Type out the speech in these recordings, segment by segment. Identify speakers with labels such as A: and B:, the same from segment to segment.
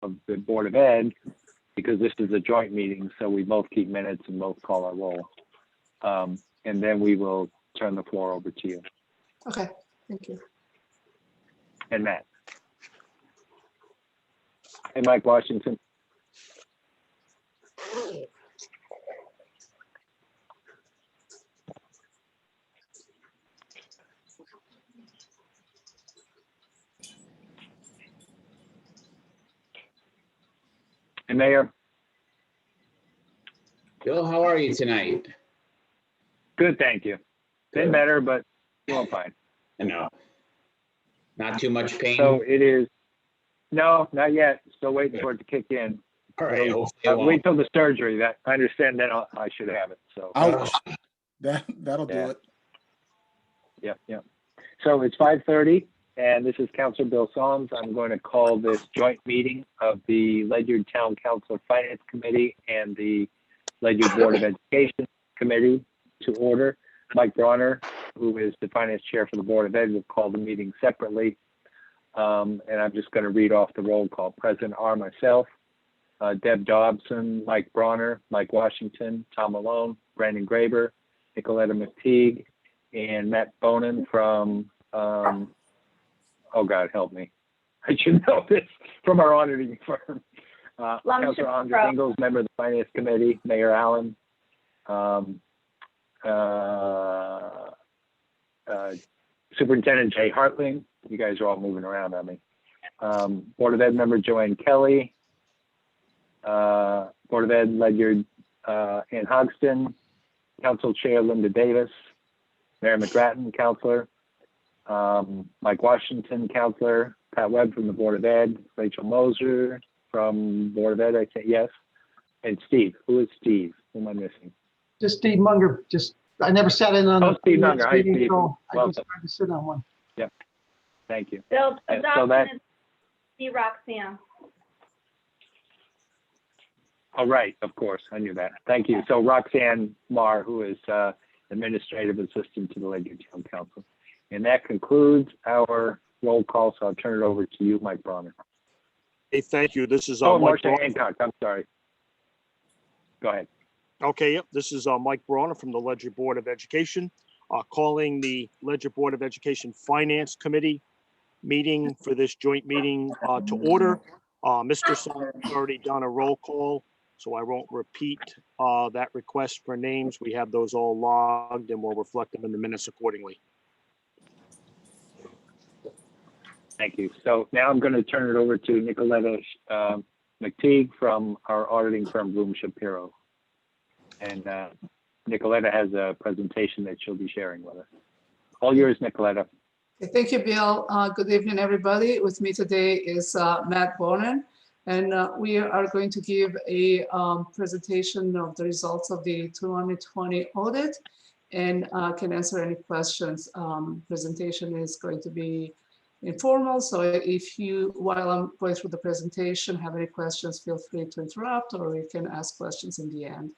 A: of the Board of Ed, because this is a joint meeting, so we both keep minutes and both call our roll. And then we will turn the floor over to you.
B: Okay, thank you.
A: And Matt. And Mike Washington. And Mayor.
C: Bill, how are you tonight?
A: Good, thank you. Been better, but doing fine.
C: I know. Not too much pain.
A: So it is, no, not yet. Still waiting for it to kick in.
C: All right. Hopefully it won't.
A: Wait till the surgery. That I understand. Then I should have it. So
D: Ouch. That'll do it.
A: Yeah. So it's 5:30, and this is Councilor Bill Solms. I'm going to call this joint meeting of the Ledyard Town Council Finance Committee and the Ledyard Board of Education Committee to order. Mike Bronner, who is the finance chair for the Board of Ed, will call the meeting separately. And I'm just going to read off the roll call. President R, myself, Deb Dobson, Mike Bronner, Mike Washington, Tom Malone, Brandon Graber, Nicoletta McTeague, and Matt Bonin from, oh God, help me. I should know this, from our auditing firm. Councilor Andre Ingalls, member of the Finance Committee, Mayor Allen, Superintendent Jay Hartling. You guys are all moving around on me. Board of Ed member Joanne Kelly, Board of Ed Ledyard Ann Hogston, Council Chair Linda Davis, Mayor McGrattan, Councilor, Mike Washington, Councilor, Pat Webb from the Board of Ed, Rachel Moser from Board of Ed, I say yes, and Steve. Who is Steve? Who am I missing?
E: Just Steve Munger. I never sat in on
A: Steve Munger. Hi,
E: meeting,
A: Steve.
E: so I
A: Welcome.
E: just tried to sit on one.
A: Yep. Thank you.
F: Bill,
A: And so
F: adoption
A: that,
F: is the Roxanne.
A: oh, right, of course, I knew that. Thank you. So Roxanne Marr, who is administrative assistant to the Ledyard Town Council. And that concludes our roll call, so I'll turn it over to you, Mike Bronner.
G: Hey, thank you. This is
A: Oh,
G: Mike
A: Marcia
G: Bronner.
A: Hancock, I'm sorry. Go ahead.
G: Okay, yep. This is Mike Bronner from the Ledyard Board of Education, calling the Ledyard Board of Education Finance Committee meeting for this joint meeting to order. Mr. Son has already done a roll call, so I won't repeat that request for names. We have those all logged and we'll reflect them in the minutes accordingly.
A: Thank you. So now I'm going to turn it over to Nicoletta McTeague from our auditing firm, Bloom Shapiro. And Nicoletta has a presentation that she'll be sharing with us. All yours, Nicoletta.
B: Okay, thank you, Bill. Good evening, everybody. With me today is Matt Bonin, and we are going to give a presentation of the results of the 2020 audit and can answer any questions. Presentation is going to be informal, so if you, while I'm going through the presentation, have any questions, feel free to interrupt, or you can ask questions in the end.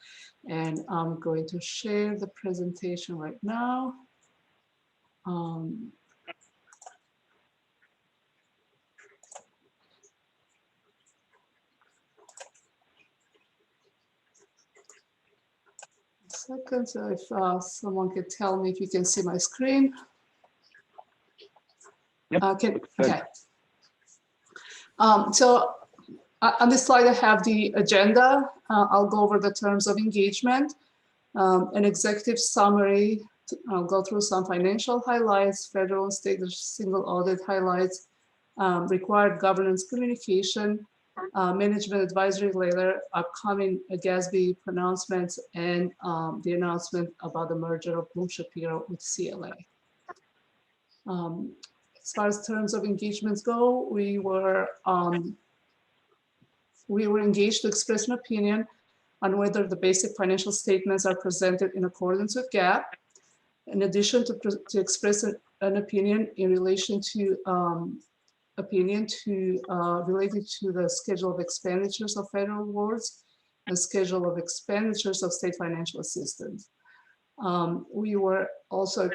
B: And I'm going to share the presentation right now. Second, so if someone could tell me if you can see my screen.
A: Yep.
B: Okay. So on this slide, I have the agenda. I'll go over the terms of engagement, an executive summary. I'll go through some financial highlights, federal and state single audit highlights, required governance communication, management advisory letter, upcoming GASB pronouncements, and the announcement about the merger of Bloom Shapiro with CLA. As far as terms of engagements go, we were engaged to express an opinion on whether the basic financial statements are presented in accordance with GAAP. In addition, to express an opinion in relation to related to the schedule of expenditures of federal awards and schedule of expenditures of state financial assistance. We were also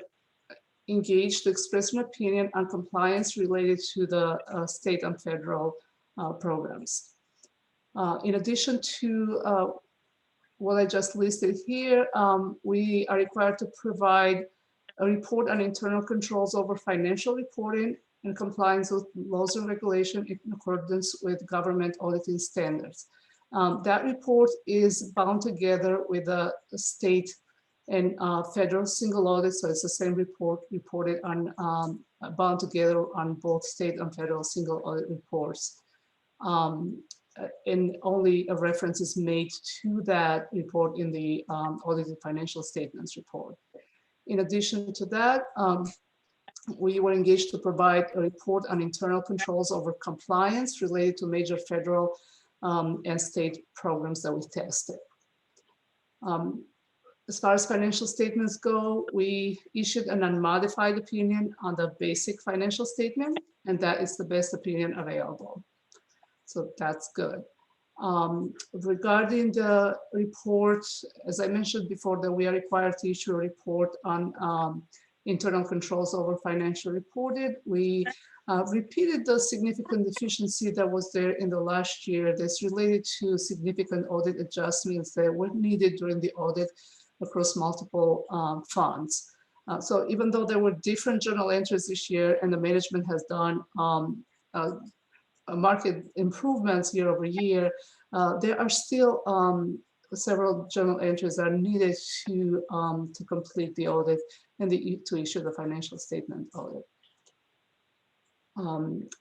B: engaged to express an opinion on compliance related to the state and federal programs. In addition to what I just listed here, we are required to provide a report on internal controls over financial reporting and compliance with laws and regulations in accordance with government auditing standards. That report is bound together with the state and federal single audit, so it's the same report reported on, bound together on both state and federal single audit reports. And only a reference is made to that report in the audited financial statements report. In addition to that, we were engaged to provide a report on internal controls over compliance related to major federal and state programs that we tested. As far as financial statements go, we issued an unmodified opinion on the basic financial statement, and that is the best opinion available. So that's good. Regarding the report, as I mentioned before, that we are required to issue a report on internal controls over financial reported. We repeated the significant deficiency that was there in the last year that's related to significant audit adjustments that were needed during the audit across multiple funds. So even though there were different journal entries this year and the management has done market improvements year over year, there are still several journal entries that are needed to complete the audit and to issue the financial statement audit.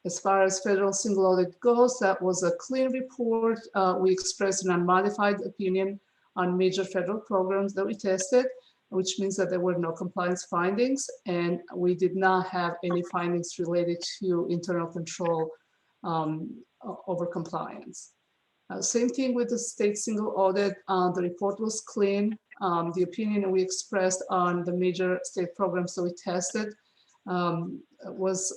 B: As far as federal single audit goes, that was a clean report. We expressed an unmodified opinion on major federal programs that we tested, which means that there were no compliance findings, and we did not have any findings related to internal control over compliance. Same thing with the state single audit. The report was clean. The opinion we expressed on the major state programs that we tested was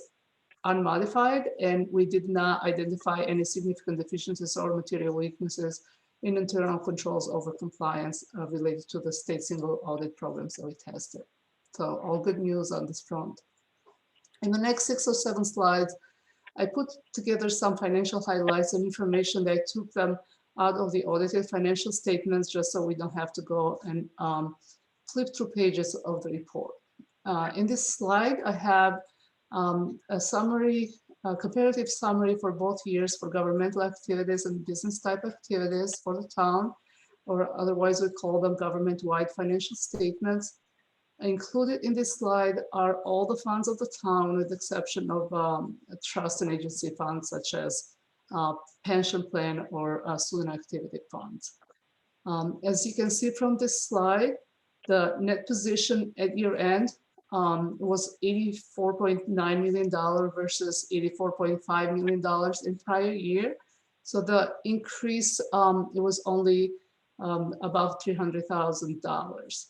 B: unmodified, and we did not identify any significant deficiencies or material weaknesses in internal controls over compliance related to the state single audit programs that we tested. So all good news on this front. In the next 6 or 7 slides, I put together some financial highlights and information that I took them out of the audited financial statements just so we don't have to go and flip through pages of the report. In this slide, I have a summary, a comparative summary for both years for governmental activities and business type activities for the town, or otherwise we call them government-wide financial statements. Included in this slide are all the funds of the town with the exception of trust and agency funds such as pension plan or student activity funds. As you can see from this slide, the net position at year end was $84.9 million versus $84.5 million in prior year. So the increase, it was only about $300,000.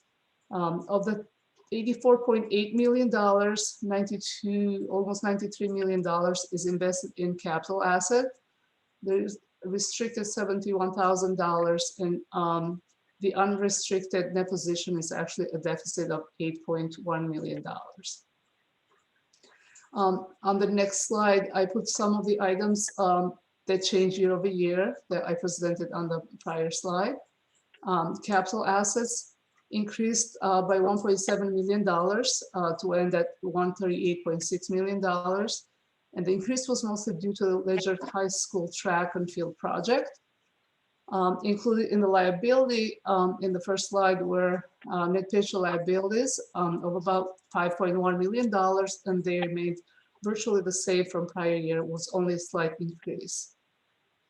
B: Of the $84.8 million, almost $93 million is invested in capital assets. There's restricted $71,000, and the unrestricted net position is actually a deficit of $8.1 million. On the next slide, I put some of the items that change year over year that I presented on the prior slide. Capital assets increased by $1.7 million to end at $138.6 million. And the increase was mostly due to the Ledyard High School track and field project. Included in the liability in the first slide were net pension liabilities of about $5.1 million, and they remained virtually the same from prior year, was only a slight increase.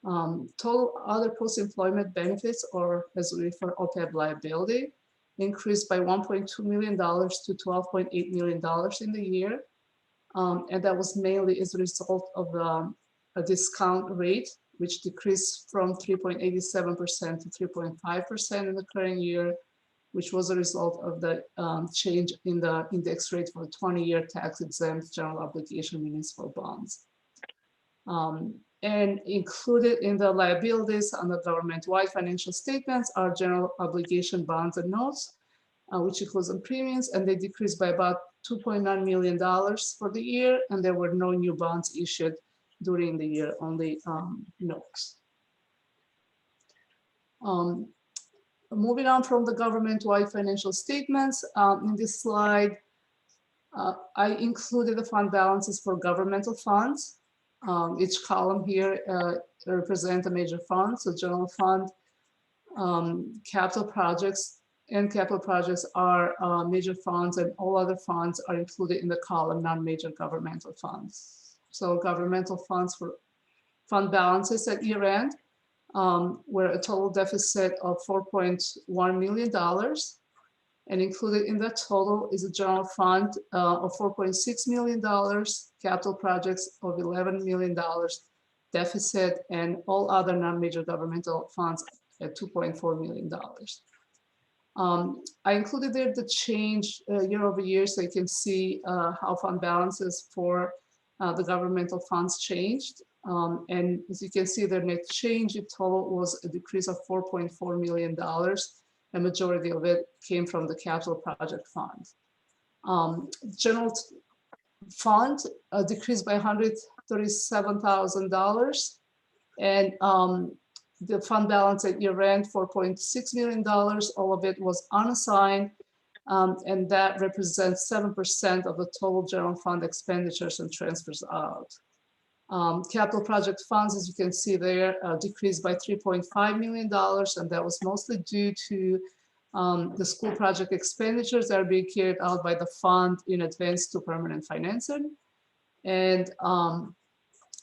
B: Total other post-employment benefits, or as we refer OPEB liability, increased by $1.2 million to $12.8 million in the year. And that was mainly as a result of a discount rate, which decreased from 3.87% to 3.5% in the current year, which was a result of the change in the index rate for 20-year tax-exempt general obligation municipal bonds. And included in the liabilities on the government-wide financial statements are general obligation bonds and notes, which includes on premiums, and they decreased by about $2.9 million for the year, and there were no new bonds issued during the year, only notes. Moving on from the government-wide financial statements, in this slide, I included the fund balances for governmental funds. Each column here represents a major fund. So general fund, capital projects, and capital projects are major funds, and all other funds are included in the column non-major governmental funds. So governmental funds for fund balances at year end were a total deficit of $4.1 million. And included in that total is a general fund of $4.6 million, capital projects of $11 million deficit, and all other non-major governmental funds at $2.4 million. I included there the change year over year, so you can see how fund balances for the governmental funds changed. And as you can see, the net change in total was a decrease of $4.4 million. A majority of it came from the capital project fund. General fund decreased by $137,000, and the fund balance at year end, $4.6 million, all of it was unassigned, and that represents 7% of the total general fund expenditures and transfers out. Capital project funds, as you can see there, decreased by $3.5 million, and that was mostly due to the school project expenditures that are being carried out by the fund in advance to permanent financing. And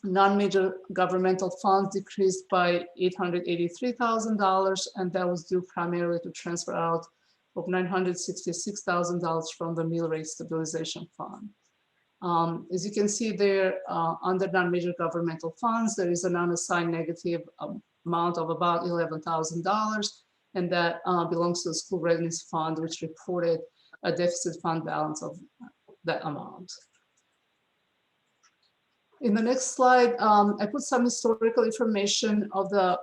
B: non-major governmental funds decreased by $883,000, and that was due primarily to transfer out of $966,000 from the Mill Rate Stabilization Fund. As you can see there, under non-major governmental funds, there is an unassigned negative amount of about $11,000, and that belongs to the School Readiness Fund, which reported a deficit fund balance of that amount. In the next slide, I put some historical information of the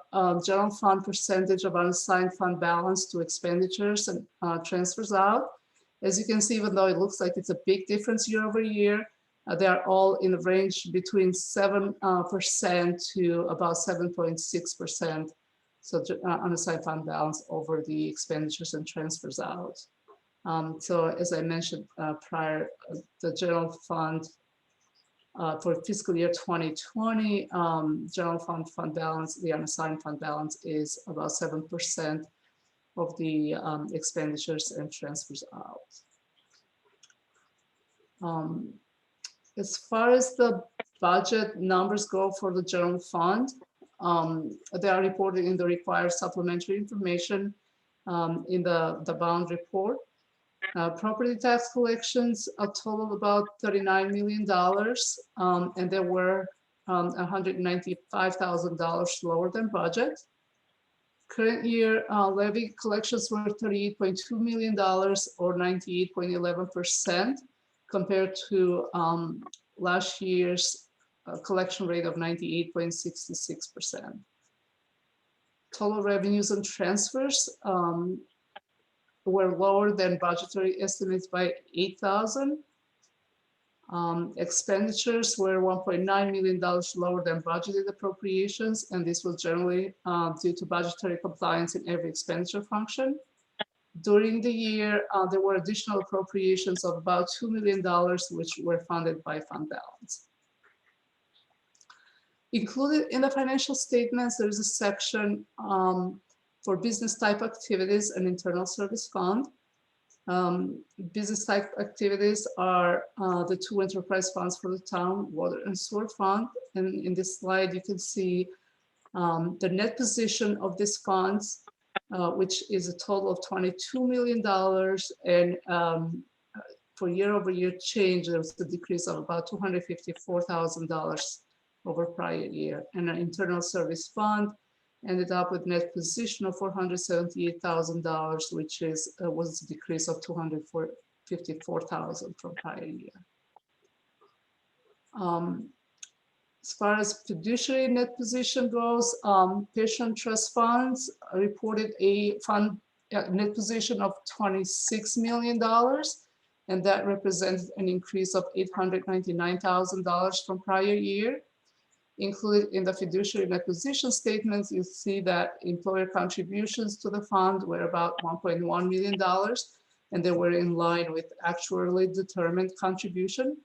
B: general fund percentage of unassigned fund balance to expenditures and transfers out. As you can see, even though it looks like it's a big difference year over year, they are all in the range between 7% to about 7.6%. So unassigned fund balance over the expenditures and transfers out. So as I mentioned prior, the general fund for fiscal year 2020, general fund balance, the unassigned fund balance is about 7% of the expenditures and transfers out. As far as the budget numbers go for the general fund, they are reported in the required supplementary information in the bond report. Property tax collections total about $39 million, and there were $195,000 lower than budget. Current year levy collections were $38.2 million, or 98.11%, compared to last year's collection rate of 98.66%. Total revenues and transfers were lower than budgetary estimates by $8,000. Expenditures were $1.9 million lower than budgeted appropriations, and this was generally due to budgetary compliance in every expenditure function. During the year, there were additional appropriations of about $2 million, which were funded by fund balance. Included in the financial statements, there is a section for business type activities and internal service fund. Business type activities are the two enterprise funds for the town, water and sewer fund. And in this slide, you can see the net position of these funds, which is a total of $22 million. And for year over year change, there was a decrease of about $254,000 over prior year. And an internal service fund ended up with net position of $478,000, which was a decrease of $254,000 from prior year. As far as fiduciary net position goes, pension trust funds reported a fund net position of $26 million, and that represents an increase of $899,000 from prior year. Included in the fiduciary and acquisition statements, you see that employer contributions to the fund were about $1.1 million, and they were in line with actuarially determined contribution.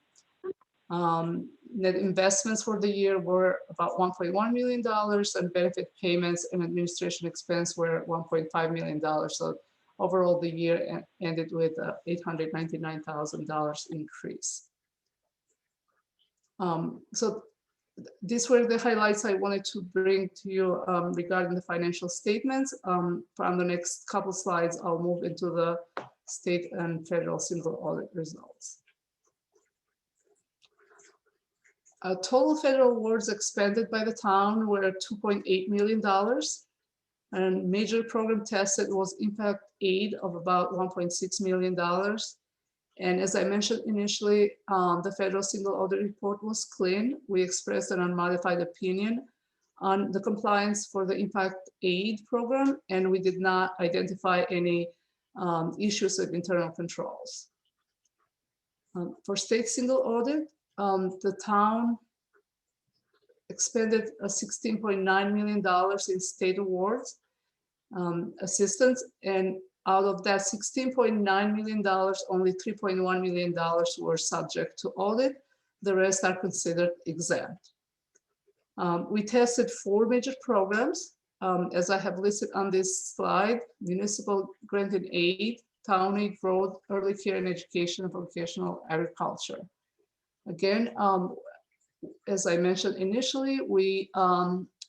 B: Net investments for the year were about $1.1 million, and benefit payments and administration expense were $1.5 million. So overall, the year ended with $899,000 increase. So these were the highlights I wanted to bring to you regarding the financial statements. From the next couple slides, I'll move into the state and federal single audit results. Total federal awards expended by the town were $2.8 million, and major program tested was impact aid of about $1.6 million. And as I mentioned initially, the federal single audit report was clean. We expressed an unmodified opinion on the compliance for the impact aid program, and we did not identify any issues with internal controls. For state single audit, the town expended $16.9 million in state awards assistance, and out of that $16.9 million, only $3.1 million were subject to audit. The rest are considered exempt. We tested 4 major programs, as I have listed on this slide: municipal granted aid, town aid, road, early care and education, and vocational agriculture. Again, as I mentioned initially, we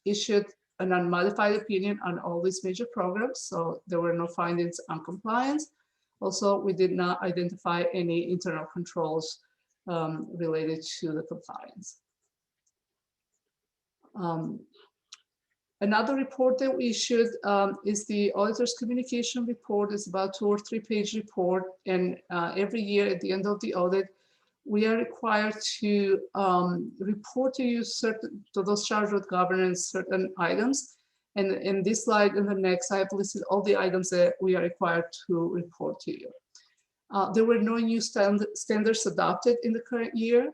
B: issued an unmodified opinion on all these major programs, so there were no findings on compliance. Also, we did not identify any internal controls related to the compliance. Another report that we issued is the auditor's communication report. It's about 2 or 3 page report, and every year at the end of the audit, we are required to report to you to those charged with governance certain items. And in this slide and the next, I have listed all the items that we are required to report to you. There were no new standards adopted in the current year.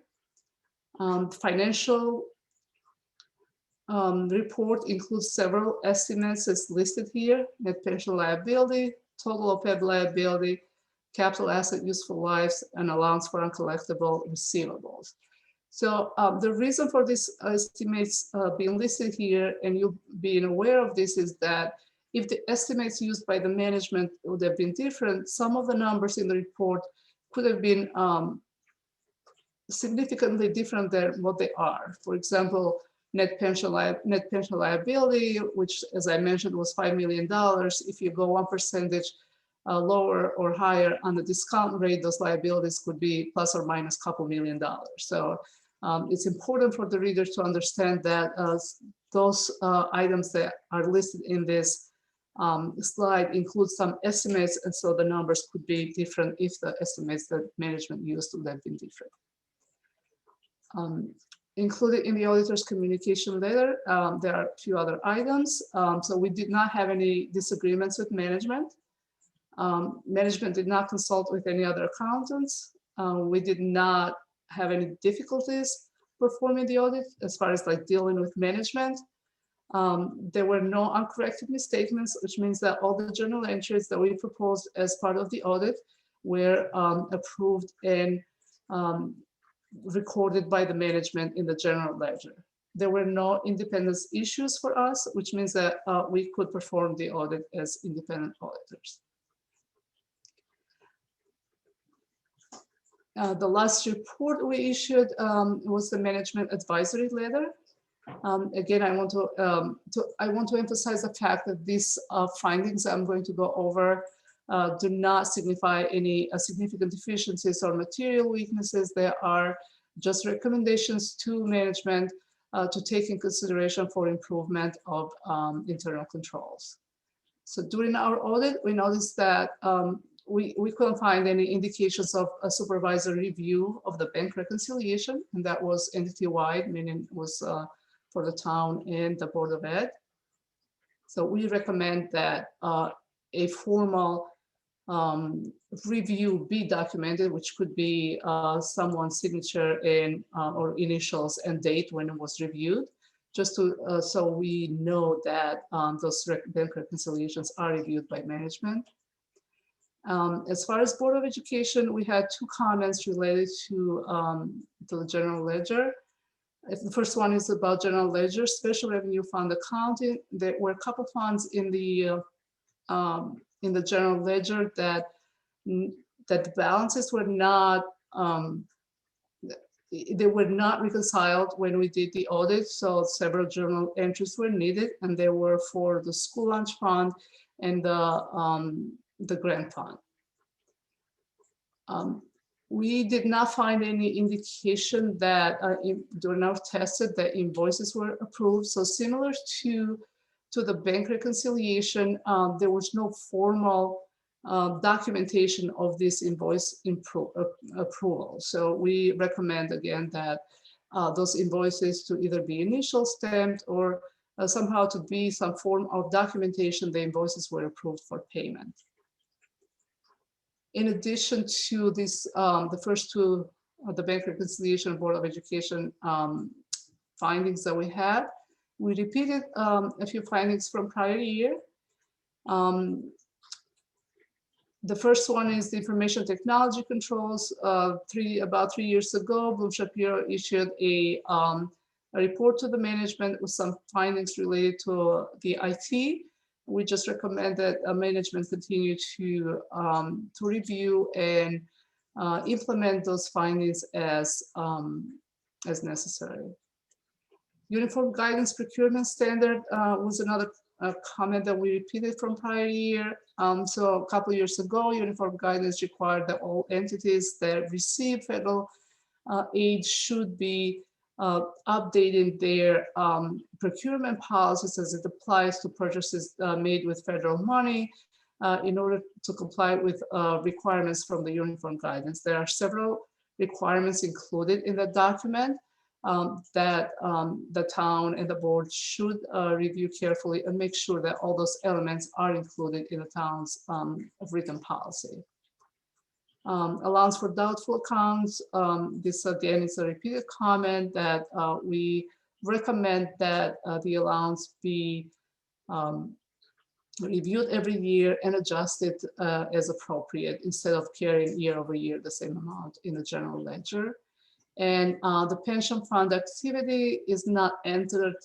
B: Financial report includes several estimates as listed here: net pension liability, total OPEB liability, capital asset useful lives, and allowance for uncollectible receivables. So the reason for these estimates being listed here, and you being aware of this, is that if the estimates used by the management would have been different, some of the numbers in the report could have been significantly different than what they are. For example, net pension liability, which, as I mentioned, was $5 million. If you go 1% lower or higher on the discount rate, those liabilities could be plus or minus a couple $1 million. So it's important for the reader to understand that those items that are listed in this slide include some estimates, and so the numbers could be different if the estimates that management used would have been different. Included in the auditor's communication letter, there are a few other items. So we did not have any disagreements with management. Management did not consult with any other accountants. We did not have any difficulties performing the audit as far as like dealing with management. There were no uncorrected misstatements, which means that all the journal entries that we proposed as part of the audit were approved and recorded by the management in the general ledger. There were no independence issues for us, which means that we could perform the audit as independent auditors. The last report we issued was the management advisory letter. Again, I want to emphasize the fact that these findings I'm going to go over do not signify any significant deficiencies or material weaknesses. They are just recommendations to management to take in consideration for improvement of internal controls. So during our audit, we noticed that we couldn't find any indications of a supervisor review of the bank reconciliation, and that was entity-wide, meaning it was for the town and the Board of Ed. So we recommend that a formal review be documented, which could be someone's signature and or initials and date when it was reviewed. just to, so we know that those bank reconciliations are reviewed by management. As far as Board of Education, we had 2 comments related to the general ledger. The first one is about general ledger, special revenue fund accounting. There were a couple funds in the general ledger that the balances were not they were not reconciled when we did the audit, so several journal entries were needed, and they were for the school lunch fund and the grant fund. We did not find any indication that during our tested that invoices were approved. So similar to the bank reconciliation, there was no formal documentation of this invoice approval. So we recommend again that those invoices to either be initial stamped or somehow to be some form of documentation the invoices were approved for payment. In addition to this, the first 2, the Bank Reconciliation Board of Education findings that we had, we repeated a few findings from prior year. The first one is the information technology controls. About 3 years ago, Bloom Shapiro issued a report to the management with some findings related to the IT. We just recommend that management continue to review and implement those findings as necessary. Uniform guidance procurement standard was another comment that we repeated from prior year. So a couple of years ago, uniform guidance required that all entities that receive federal aid should be updating their procurement policies as it applies to purchases made with federal money in order to comply with requirements from the uniform guidance. There are several requirements included in the document that the town and the board should review carefully and make sure that all those elements are included in the town's written policy. Allowance for doubtful accounts. This again is a repeated comment that we recommend that the allowance be reviewed every year and adjusted as appropriate instead of carrying year over year the same amount in the general ledger. And the pension fund activity is not entered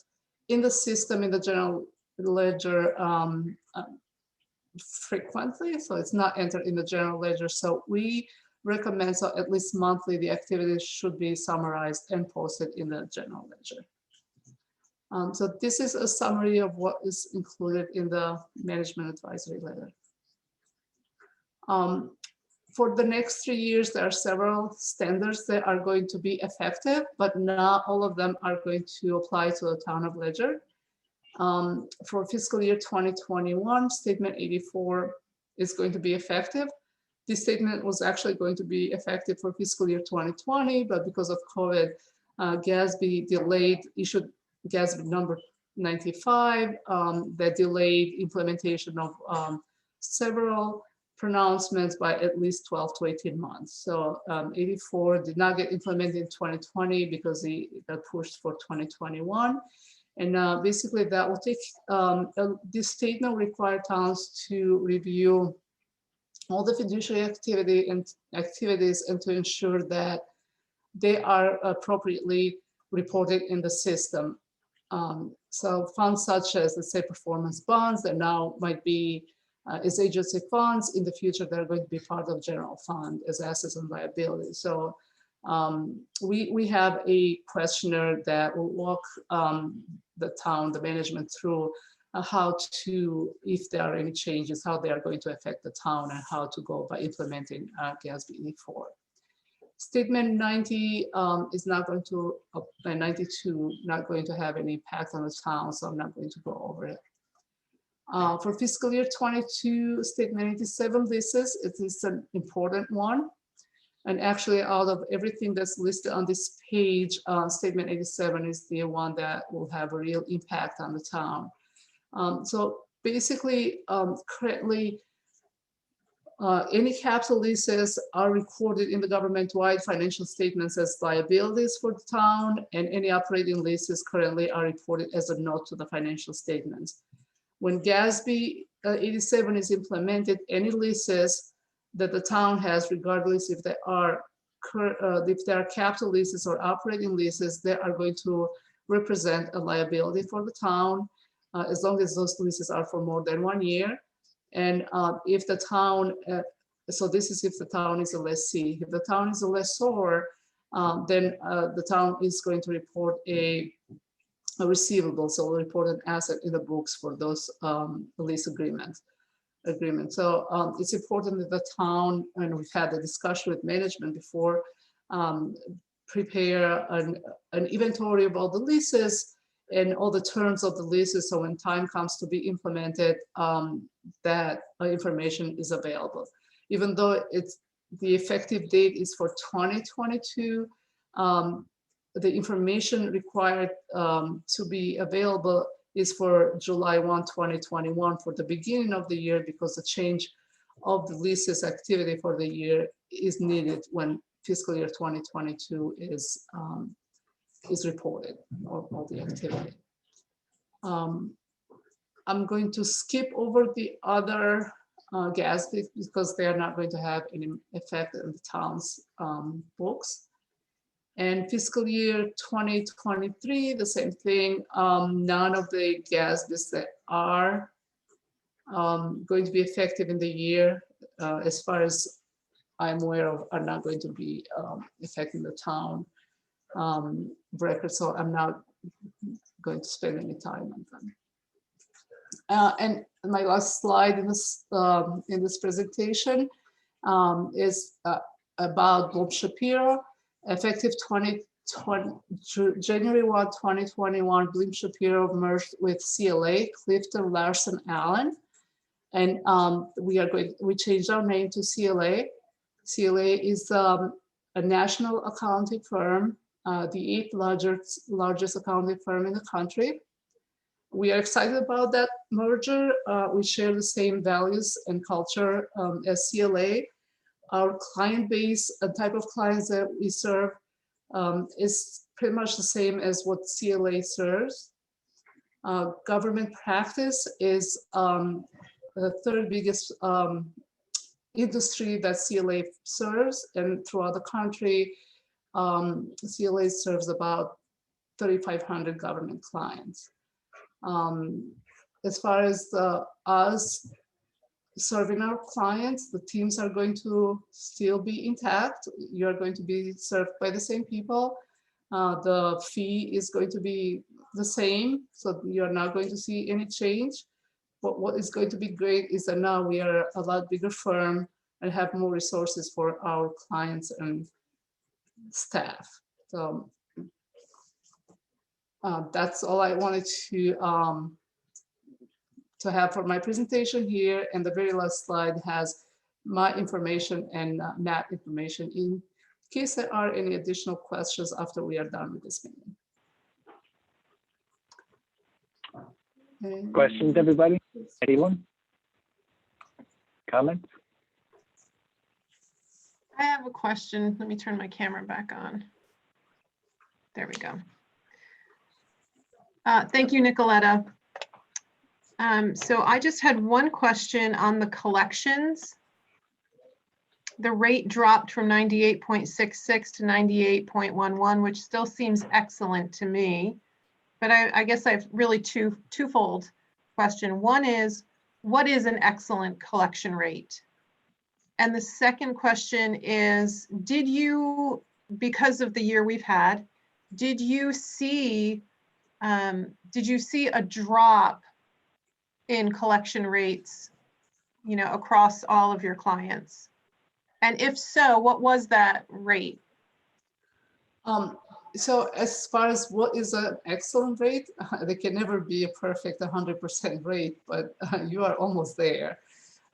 B: in the system in the general ledger frequently, so it's not entered in the general ledger. So we recommend, so at least monthly, the activities should be summarized and posted in the general ledger. So this is a summary of what is included in the management advisory letter. For the next 3 years, there are several standards that are going to be effective, but not all of them are going to apply to the town of Ledyard. For fiscal year 2021, statement 84 is going to be effective. This statement was actually going to be effective for fiscal year 2020, but because of COVID, GASB delayed, issued GASB number 95 that delayed implementation of several pronouncements by at least 12 to 18 months. So 84 did not get implemented in 2020 because it got pushed for 2021. And basically that will take, this statement require towns to review all the fiduciary activities and to ensure that they are appropriately reported in the system. So funds such as, let's say, performance bonds that now might be as agency funds, in the future they're going to be part of general fund as assets and liabilities. So we have a questionnaire that will walk the town, the management through how to, if there are any changes, how they are going to affect the town and how to go by implementing GASB 84. Statement 90 is not going to, 92, not going to have any impact on the town, so I'm not going to go over it. For fiscal year 22, statement 87 leases, it is an important one. And actually out of everything that's listed on this page, statement 87 is the one that will have a real impact on the town. So basically, currently, Any capital leases are recorded in the government-wide financial statements as liabilities for the town, and any operating leases currently are reported as a note to the financial statements. When GASB 87 is implemented, any leases that the town has, regardless if they are capital leases or operating leases, they are going to represent a liability for the town, as long as those leases are for more than 1 year. And if the town, so this is if the town is a lessee. If the town is a lessor, then the town is going to report a receivable, so we'll report an asset in the books for those lease agreements. So it's important that the town, and we've had a discussion with management before, prepare an inventory of all the leases and all the terms of the leases, so when time comes to be implemented, that information is available. Even though the effective date is for 2022, the information required to be available is for July 1, 2021 for the beginning of the year, because the change of the leases activity for the year is needed when fiscal year 2022 is reported, or all the activity. I'm going to skip over the other gas because they are not going to have any effect on the town's books. And fiscal year 2023, the same thing. None of the gas bills that are going to be effective in the year, as far as I'm aware of, are not going to be affecting the town record. So I'm not going to spend any time on them. And my last slide in this presentation is about Bob Shapiro. Effective January 1, 2021, Bloom Shapiro merged with CLA, Clifton Larson Allen, and we changed our name to CLA. CLA is a national accounting firm, the 8th largest accounting firm in the country. We are excited about that merger. We share the same values and culture as CLA. Our client base, a type of clients that we serve, is pretty much the same as what CLA serves. Government practice is the third biggest industry that CLA serves, and throughout the country, CLA serves about 3,500 government clients. As far as us serving our clients, the teams are going to still be intact. You're going to be served by the same people. The fee is going to be the same, so you're not going to see any change. But what is going to be great is that now we are a lot bigger firm and have more resources for our clients and staff. So that's all I wanted to have for my presentation here. And the very last slide has my information and Matt information in case there are any additional questions after we are done with this meeting.
A: Questions, everybody? Anyone? Comments?
H: I have a question. Let me turn my camera back on. There we go. Thank you, Nicoletta. So I just had one question on the collections. The rate dropped from 98.66 to 98.11, which still seems excellent to me. But I guess I have really twofold question. One is, what is an excellent collection rate? And the second question is, did you, because of the year we've had, did you see a drop in collection rates, across all of your clients? And if so, what was that rate?
B: So as far as what is an excellent rate, there can never be a perfect 100% rate, but you are almost there.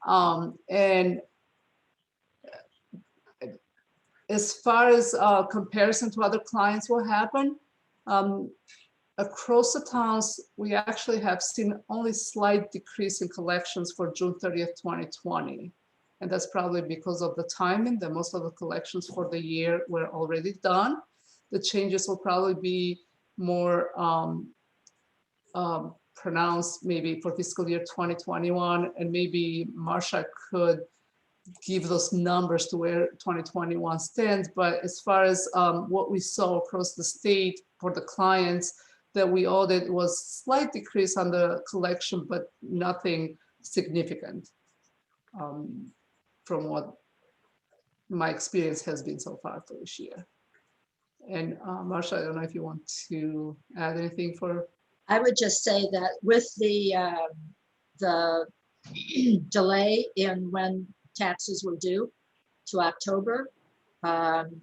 B: And as far as comparison to other clients, what happened? Across the towns, we actually have seen only slight decrease in collections for June 30th, 2020. And that's probably because of the timing that most of the collections for the year were already done. The changes will probably be more pronounced maybe for fiscal year 2021, and maybe Marsha could give those numbers to where 2021 stands. But as far as what we saw across the state for the clients that we audited, was slight decrease on the collection, but nothing significant from what my experience has been so far for this year. And Marsha, I don't know if you want to add anything for.
I: I would just say that with the delay in when taxes were due to October, and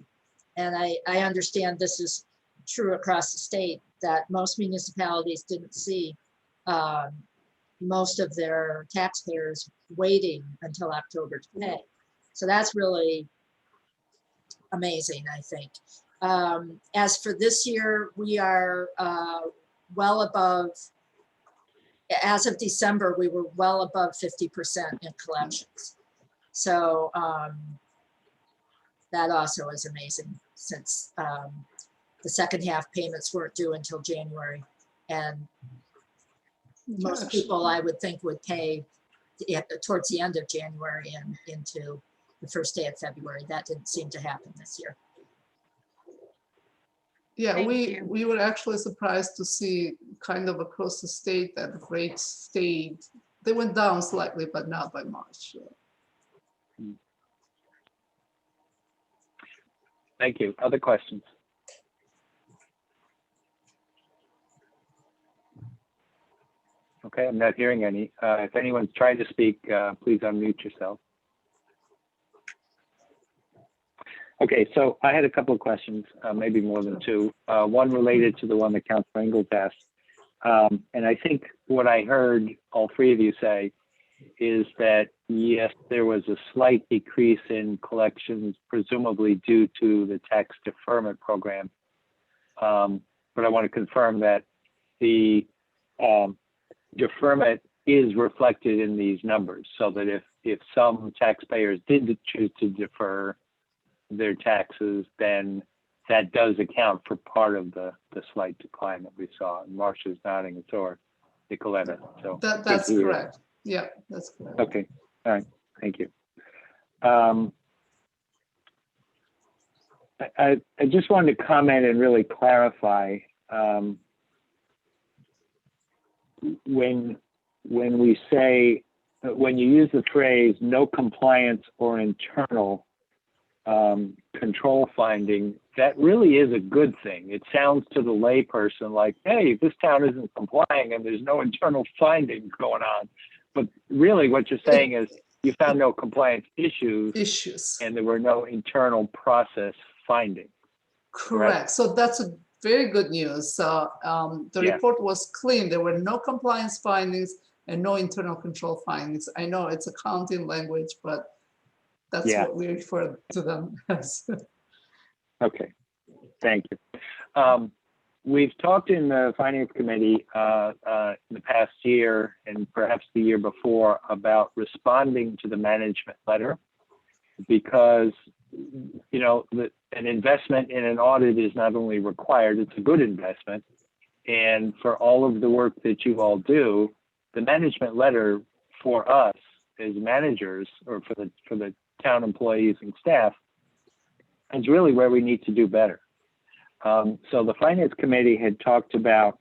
I: I understand this is true across the state, that most municipalities didn't see most of their taxpayers waiting until October to pay. So that's really amazing, I think. As for this year, we are well above, as of December, we were well above 50% in collections. So that also is amazing, since the second half payments weren't due until January. And most people, I would think, would pay towards the end of January and into the first day of February. That didn't seem to happen this year.
B: Yeah,
H: Thank
B: we
H: you.
B: we were actually surprised to see kind of across the state that the rates stayed. They went down slightly, but not by much.
A: Thank you. Other questions? Okay, I'm not hearing any. If anyone's trying to speak, please unmute yourself. Okay, so I had a couple of questions, maybe more than two. One related to the one that Councilor Ingalls asked. And I think what I heard all three of you say is that, yes, there was a slight decrease in collections, presumably due to the tax deferment program. But I want to confirm that the deferment is reflected in these numbers, so that if some taxpayers did choose to defer their taxes, then that does account for part of the slight decline that we saw. And Marcia's nodding, and so are Nicoletta. So
B: That's correct. Yeah, that's correct.
A: Okay, all right, thank you. I just wanted to comment and really clarify, when we say, when you use the phrase no compliance or internal control finding, that really is a good thing. It sounds to the layperson like, hey, this town isn't complying and there's no internal findings going on. But really what you're saying is you found no compliance issues and there were no internal process findings.
B: Correct. So that's a very good news. The report was clean. There were no compliance findings and no internal control findings. I know it's accounting language, but that's what we refer to them as. Okay, thank you. We've talked in the Finance Committee in the past year and perhaps the year before about responding to the management letter, because you know an investment in an audit is not only required, it's a good investment. And for all of the work that you all do, the management letter for us as managers, or for the town employees and staff, is really where we need to do better. So the Finance Committee had talked about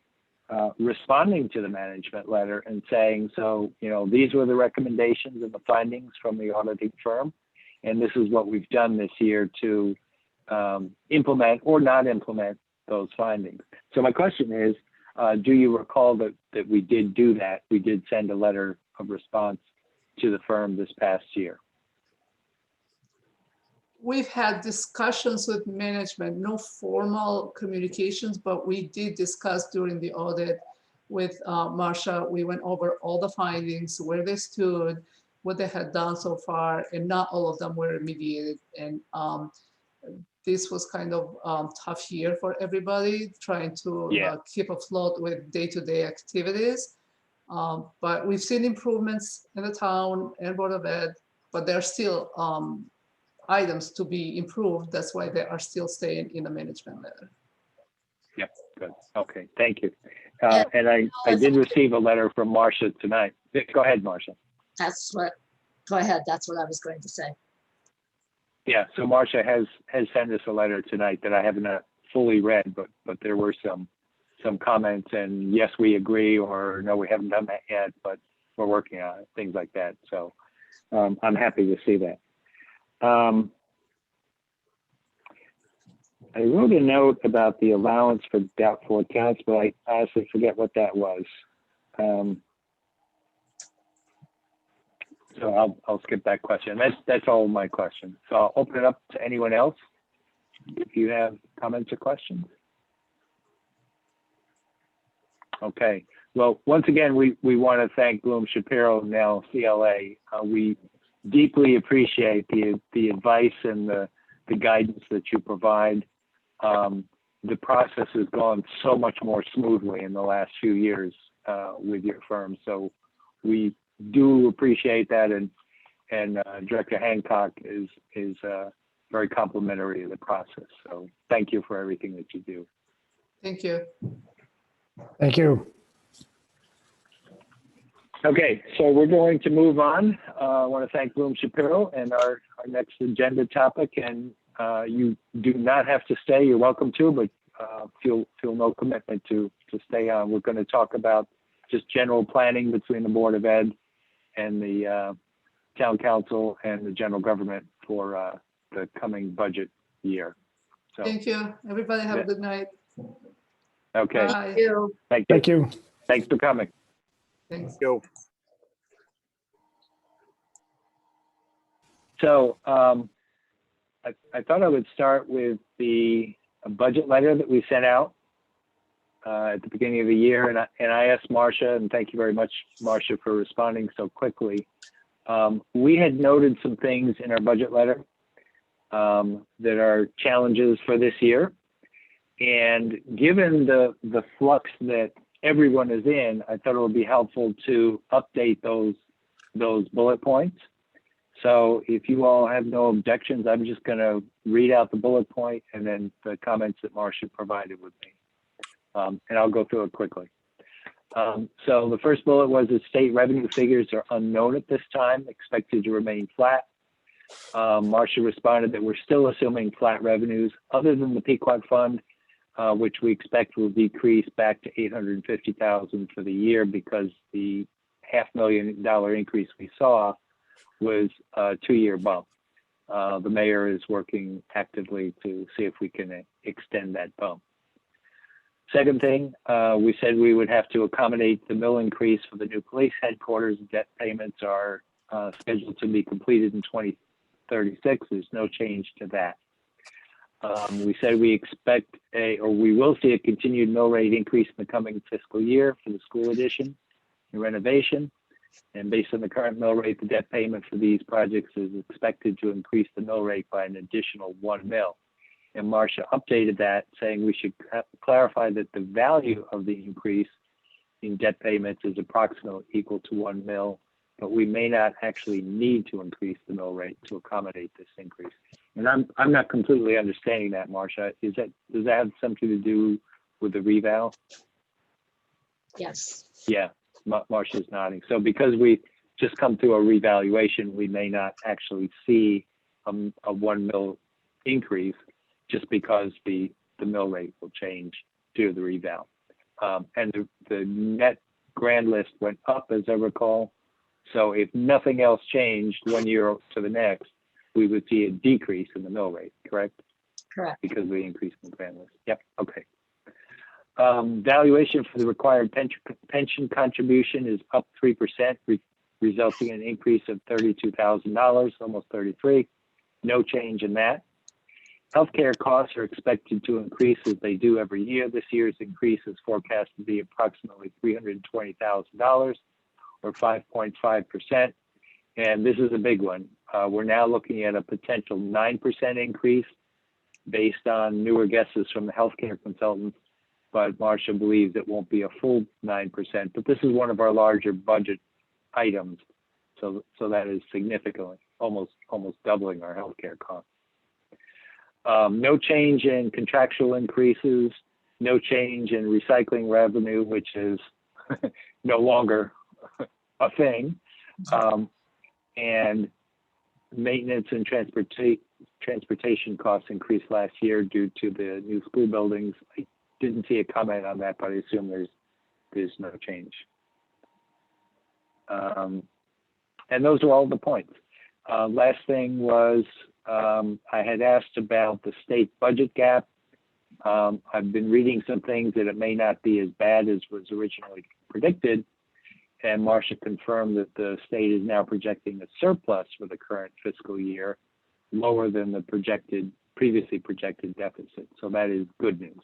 B: responding to the management letter and saying, so, you know, these were the recommendations and the findings from the auditing firm, and this is what we've done this year to implement or not implement those findings. So my question is, do you recall that we did do that? We did send a letter of response to the firm this past year. We've had discussions with management, no formal communications, but we did discuss during the audit with Marsha. We went over all the findings, where they stood, what they had done so far, and not all of them were remediated. And this was kind of tough year for everybody, trying to keep afloat with day-to-day activities. But we've seen improvements in the town and Board of Ed. but there are still items to be improved. That's why they are still staying in the management letter.
A: Yep, good. Okay, thank you. And I did receive a letter from Marcia tonight. Go ahead, Marcia.
I: Go ahead, that's what I was going to say.
A: Yeah, so Marcia has sent us a letter tonight that I haven't fully read, but there were some comments, and yes, we agree, or no, we haven't done that yet, but we're working on it, things like that. So I'm happy to see that. I wrote a note about the allowance for doubtful accounts, but I honestly forget what that was. So I'll skip that question. That's all my questions. So I'll open it up to anyone else if you have comments or questions. Okay. Well, once again, we want to thank Bloom Shapiro, now CLA. We deeply appreciate the advice and the guidance that you provide. The process has gone so much more smoothly in the last few years with your firm. So we do appreciate that, and Director Hancock is very complimentary of the process. So thank you for everything that you do.
B: Thank you.
E: Thank you.
A: Okay, so we're going to move on. I want to thank Bloom Shapiro, and our next agenda topic, and you do not have to stay. You're welcome to, but feel no commitment to stay on. We're going to talk about just general planning between the Board of Ed and the Town Council and the general government for the coming budget year. So,
B: Thank you. Everybody have a good night.
A: okay.
B: Bye.
I: Thank you.
A: Thank you.
E: Thank you.
A: Thanks for coming.
B: Thanks.
G: Go.
A: So I thought I would start with the budget letter that we sent out at the beginning of the year, and I asked Marcia, and thank you very much, Marcia, for responding so quickly. We had noted some things in our budget letter that are challenges for this year, and given the flux that everyone is in, I thought it would be helpful to update those bullet points. So if you all have no objections, I'm just going to read out the bullet point and then the comments that Marcia provided with me. And I'll go through it quickly. So the first bullet was that state revenue figures are unknown at this time, expected to remain flat. Marcia responded that we're still assuming flat revenues other than the Pequot Fund, which we expect will decrease back to $850,000 for the year because the $500,000 increase we saw was a 2-year bump. The mayor is working actively to see if we can extend that bump. Second thing, we said we would have to accommodate the mill increase for the new police headquarters. Debt payments are scheduled to be completed in 2036. There's no change to that. We said we expect we will see a continued mill rate increase in the coming fiscal year for the school addition and renovation. And based on the current mill rate, the debt payment for these projects is expected to increase the mill rate by an additional 1 mil. And Marcia updated that, saying we should clarify that the value of the increase in debt payments is approximately equal to 1 mil, but we may not actually need to increase the mill rate to accommodate this increase. And I'm not completely understanding that, Marcia. Does that have something to do with the reval?
I: Yes.
A: Yeah. Marcia's nodding. So because we just come through a revaluation, we may not actually see a 1 mil increase just because the mill rate will change due to the reval. And the net grand list went up, as I recall. So if nothing else changed 1 year to the next, we would see a decrease in the mill rate, correct?
I: Correct.
A: Because of the increase in the grand list. Yep, okay. Valuation for the required pension contribution is up 3%, resulting in an increase of $32,000, almost 33. No change in that. Healthcare costs are expected to increase as they do every year. This year's increase is forecast to be approximately $320,000 or 5.5%. And this is a big one. We're now looking at a potential 9% increase based on newer guesses from the healthcare consultants. But Marcia believes it won't be a full 9%, but this is one of our larger budget items, so that is significant. almost doubling our healthcare costs. No change in contractual increases, no change in recycling revenue, which is no longer a thing. And maintenance and transportation costs increased last year due to the new school buildings. I didn't see a comment on that, but I assume there's no change. And those are all the points. Last thing was I had asked about the state budget gap. I've been reading some things that it may not be as bad as was originally predicted. And Marcia confirmed that the state is now projecting a surplus for the current fiscal year, lower than the previously projected deficit. So that is good news.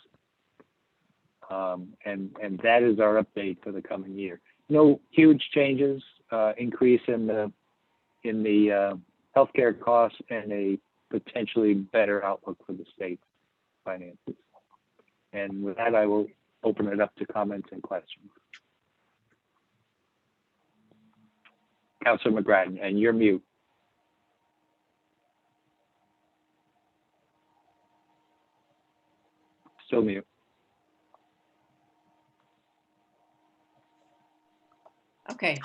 A: And that is our update for the coming year. No huge changes, increase in the healthcare costs and a potentially better outlook for the state finances. And with that, I will open it up to comments and questions. Councilor McGrattan, and you're mute. Still mute.
J: Okay.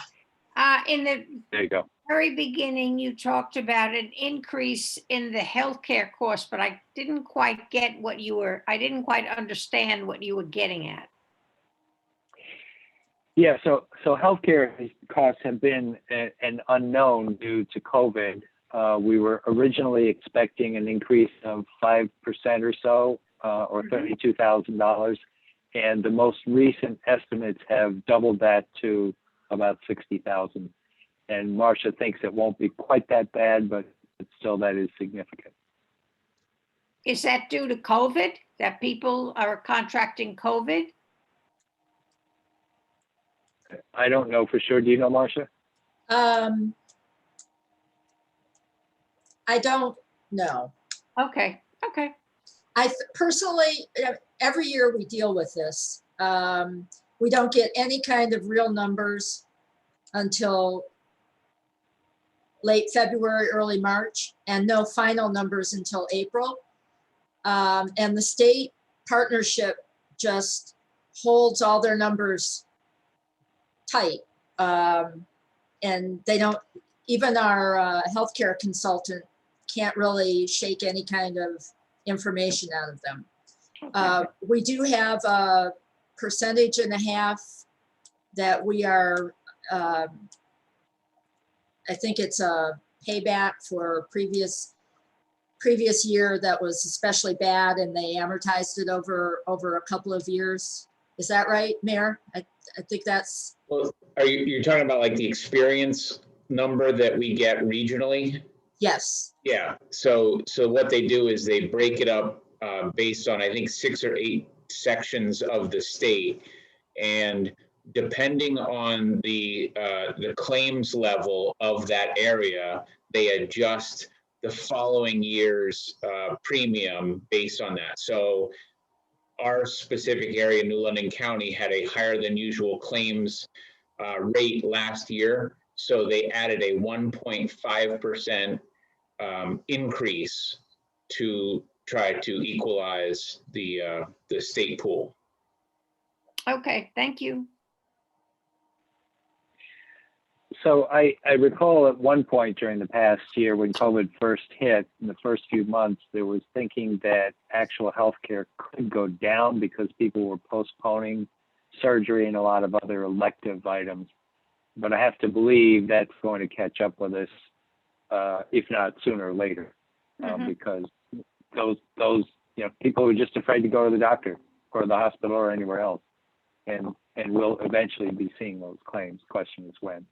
J: In the
A: There you go.
J: very beginning, you talked about an increase in the healthcare cost, but I didn't quite get I didn't quite understand what you were getting at.
A: Yeah, so healthcare costs have been an unknown due to COVID. We were originally expecting an increase of 5% or so, or $32,000, and the most recent estimates have doubled that to about 60,000. And Marcia thinks it won't be quite that bad, but still that is significant.
J: Is that due to COVID, that people are contracting COVID?
A: I don't know for sure. Do you know, Marcia?
I: I don't know.
J: Okay.
I: Personally, every year we deal with this. We don't get any kind of real numbers until late February, early March, and no final numbers until April. And the state partnership just holds all their numbers tight. And they don't, even our healthcare consultant can't really shake any kind of information out of them. We do have a 1.5% that we are, I think it's a payback for previous year that was especially bad, and they amortized it over a couple of years. Is that right, Mayor? I think that's.
C: Well, you're talking about like the experience number that we get regionally?
I: Yes.
C: Yeah. So what they do is they break it up based on, I think, 6 or 8 sections of the state, and depending on the claims level of that area, they adjust the following year's premium based on that. So our specific area, New London County, had a higher than usual claims rate last year. So they added a 1.5% increase to try to equalize the state pool.
J: Okay, thank you.
A: So I recall at one point during the past year when COVID first hit, in the first few months, there was thinking that actual healthcare could go down because people were postponing surgery and a lot of other elective items. But I have to believe that's going to catch up with us, if not sooner or later, because those people were just afraid to go to the doctor or the hospital or anywhere else, and we'll eventually be seeing those claims. Question is when.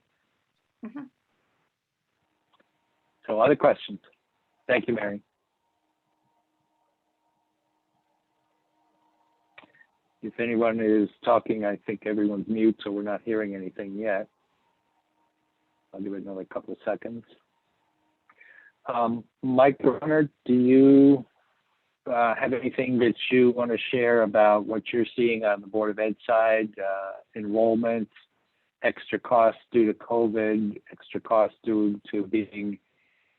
A: So other questions? Thank you, Mary. If anyone is talking, I think everyone's mute, so we're not hearing anything yet. I'll give it another couple of seconds. Mike Bronner, do you have anything that you want to share about what you're seeing on the Board of Ed side, enrollments, extra costs due to COVID, extra costs due to being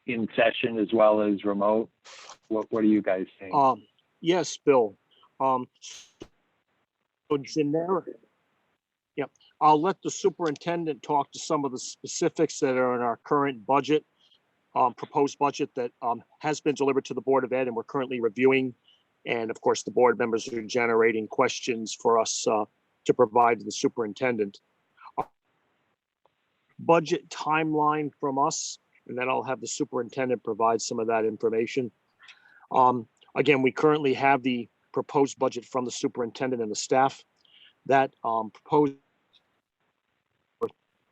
A: in session as well as remote? What are you guys saying?
G: Yes, Bill. So generic. Yep. I'll let the superintendent talk to some of the specifics that are in our current budget, proposed budget that has been delivered to the Board of Ed and we're currently reviewing. And of course, the board members are generating questions for us to provide to the superintendent. Budget timeline from us, and then I'll have the superintendent provide some of that information. Again, we currently have the proposed budget from the superintendent and the staff. That proposed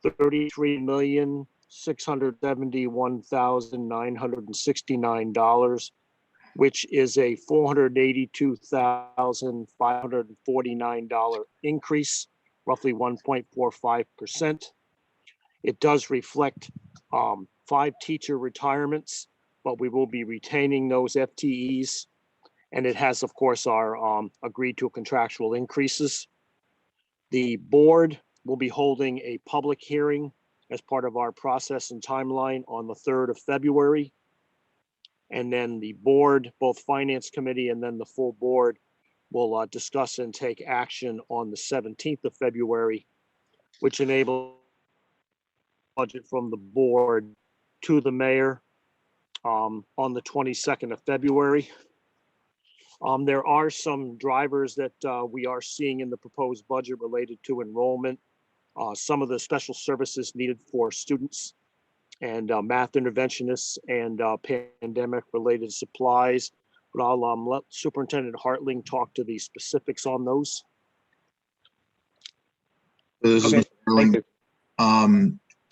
G: $33,671,969, which is a $482,549 increase, roughly 1.45%. It does reflect 5 teacher retirements, but we will be retaining those FTEs. And it has, of course, our agreed to contractual increases. The board will be holding a public hearing as part of our process and timeline on the 3rd of February. And then the board, both finance committee and then the full board, will discuss and take action on the 17th of February, which enables budget from the board to the mayor on the 22nd of February. There are some drivers that we are seeing in the proposed budget related to enrollment, some of the special services needed for students and math interventionists and pandemic related supplies. But I'll let Superintendent Hartling talk to the specifics on those.
K: This is
A: Okay, thank you.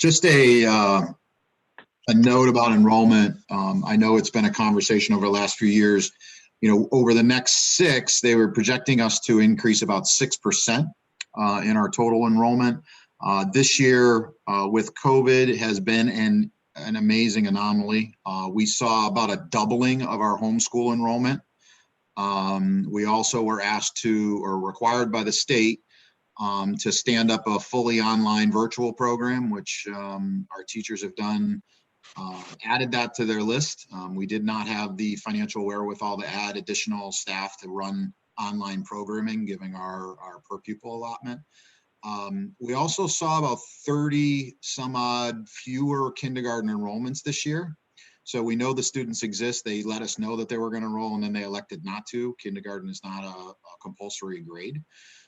K: just a note about enrollment. I know it's been a conversation over the last few years. You know, over the next 6, they were projecting us to increase about 6% in our total enrollment. This year, with COVID, has been an amazing anomaly. We saw about a doubling of our homeschool enrollment. We also were asked to, or required by the state, to stand up a fully online virtual program, which our teachers have done, added that to their list. We did not have the financial wherewithal to add additional staff to run online programming, given our per pupil allotment. We also saw about 30 some odd fewer kindergarten enrollments this year. So we know the students exist. They let us know that they were going to enroll and then they elected not to. Kindergarten is not a compulsory grade.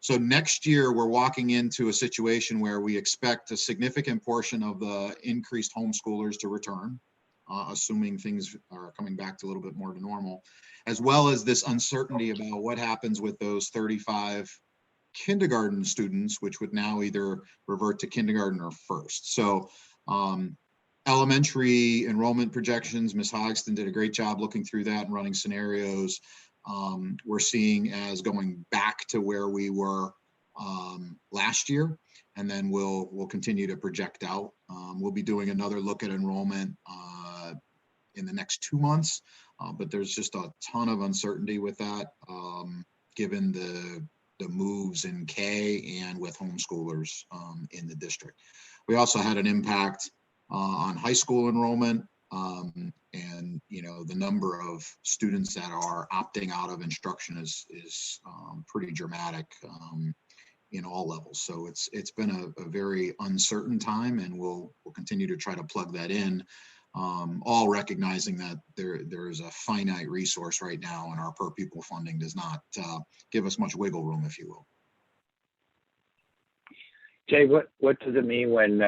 K: So next year we're walking into a situation where we expect a significant portion of the increased homeschoolers to return, assuming things are coming back to a little bit more to normal, as well as this uncertainty about what happens with those 35 kindergarten students, which would now either revert to kindergarten or first. So elementary enrollment projections, Ms. Hogston did a great job looking through that and running scenarios. We're seeing as going back to where we were last year, and then we'll continue to project out. We'll be doing another look at enrollment in the next 2 months, but there's just a ton of uncertainty with that, given the moves in K and with homeschoolers in the district. We also had an impact on high school enrollment, and the number of students that are opting out of instruction is pretty dramatic in all levels. So it's been a very uncertain time, and we'll continue to try to plug that in, all recognizing that there is a finite resource right now, and our per pupil funding does not give us much wiggle room, if you will.
A: Jay, what does it mean when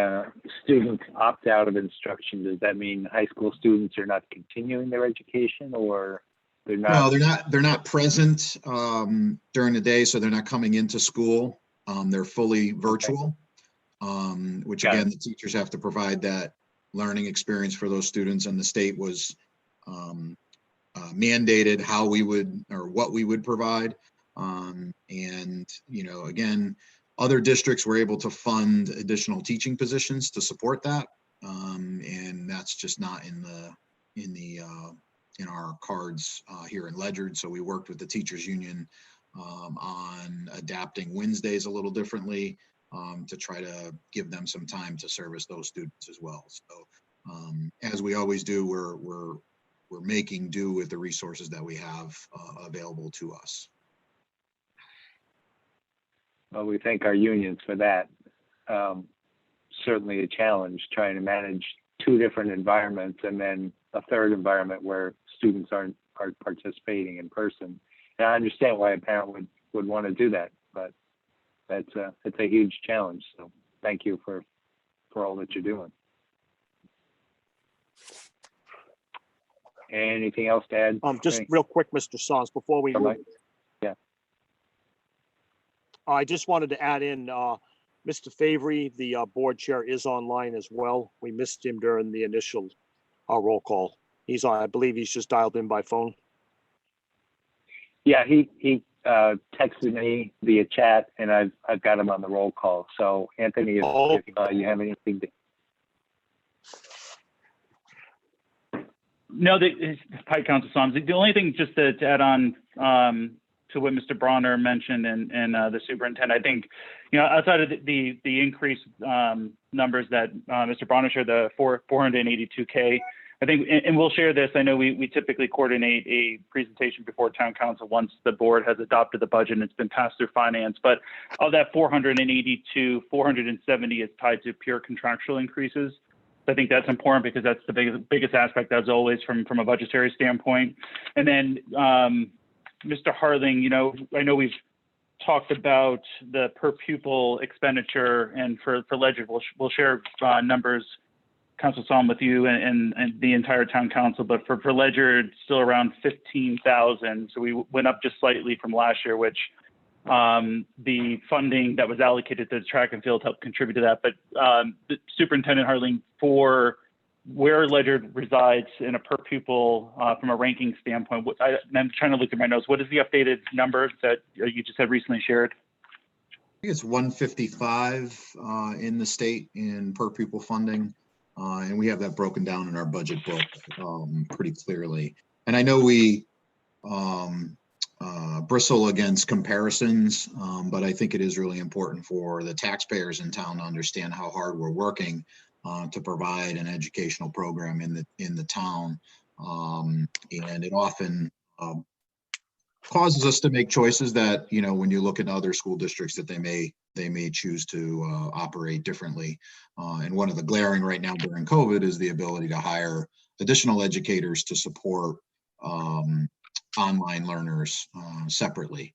A: students opt out of instruction? Does that mean high school students are not continuing their education, or they're not?
K: No, they're not present during the day, so they're not coming into school. They're fully virtual, which again, the teachers have to provide that learning experience for those students, and the state was mandated how we would, or what we would provide. And again, other districts were able to fund additional teaching positions to support that, and that's just not in our cards here in Ledyard. So we worked with the teachers union on adapting Wednesdays a little differently to try to give them some time to service those students as well. So as we always do, we're making do with the resources that we have available to us.
A: Well, we thank our unions for that. Certainly a challenge trying to manage two different environments and then a third environment where students aren't participating in person. And I understand why a parent would want to do that, but it's a huge challenge. So thank you for all that you're doing. Anything else to add?
G: Just real quick, Mr. Sons, before we move.
A: Yeah.
G: I just wanted to add in, Mr. Favory, the board chair, is online as well. We missed him during the initial roll call. He's on, I believe he's just dialed in by phone.
A: Yeah, he texted me via chat, and I've got him on the roll call. So Anthony, if you have anything to.
L: No, hi, Council Soms. The only thing just to add on to what Mr. Bronner mentioned and the superintendent, I think, outside of the increased numbers that Mr. Bronner shared, the 482K, I think, and we'll share this. I know we typically coordinate a presentation before town council once the board has adopted the budget and it's been passed through finance. But of that 482, 470 is tied to pure contractual increases. I think that's important because that's the biggest aspect, as always, from a budgetary standpoint. And then, Mr. Harling, I know we've talked about the per pupil expenditure, and for Ledyard, we'll share numbers, Council Somm, with you and the entire town council. But for Ledyard, it's still around 15,000. So we went up just slightly from last year, which the funding that was allocated to the track and field helped contribute to that. But the Superintendent Harling, for where Ledyard resides in a per pupil from a ranking standpoint, I'm trying to look at my notes. What is the updated number that you just had recently shared?
K: I think it's 155 in the state in per pupil funding. And we have that broken down in our budget book pretty clearly. And I know we bristle against comparisons, but I think it is really important for the taxpayers in town to understand how hard we're working to provide an educational program in the town, and it often causes us to make choices that, when you look at other school districts, that they may choose to operate differently. And one of the glaring right now during COVID is the ability to hire additional educators to support online learners separately.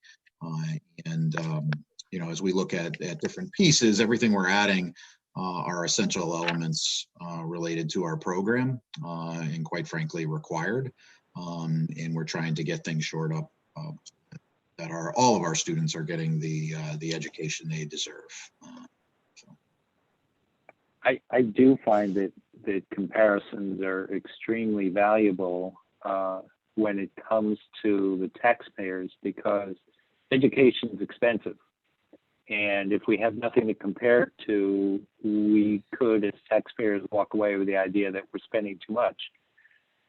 K: As we look at different pieces, everything we're adding are essential elements related to our program, and quite frankly required. And we're trying to get things shored up that all of our students are getting the education they deserve.
A: I do find that comparisons are extremely valuable when it comes to the taxpayers, because education is expensive. And if we have nothing to compare to, we could, as taxpayers, walk away with the idea that we're spending too much.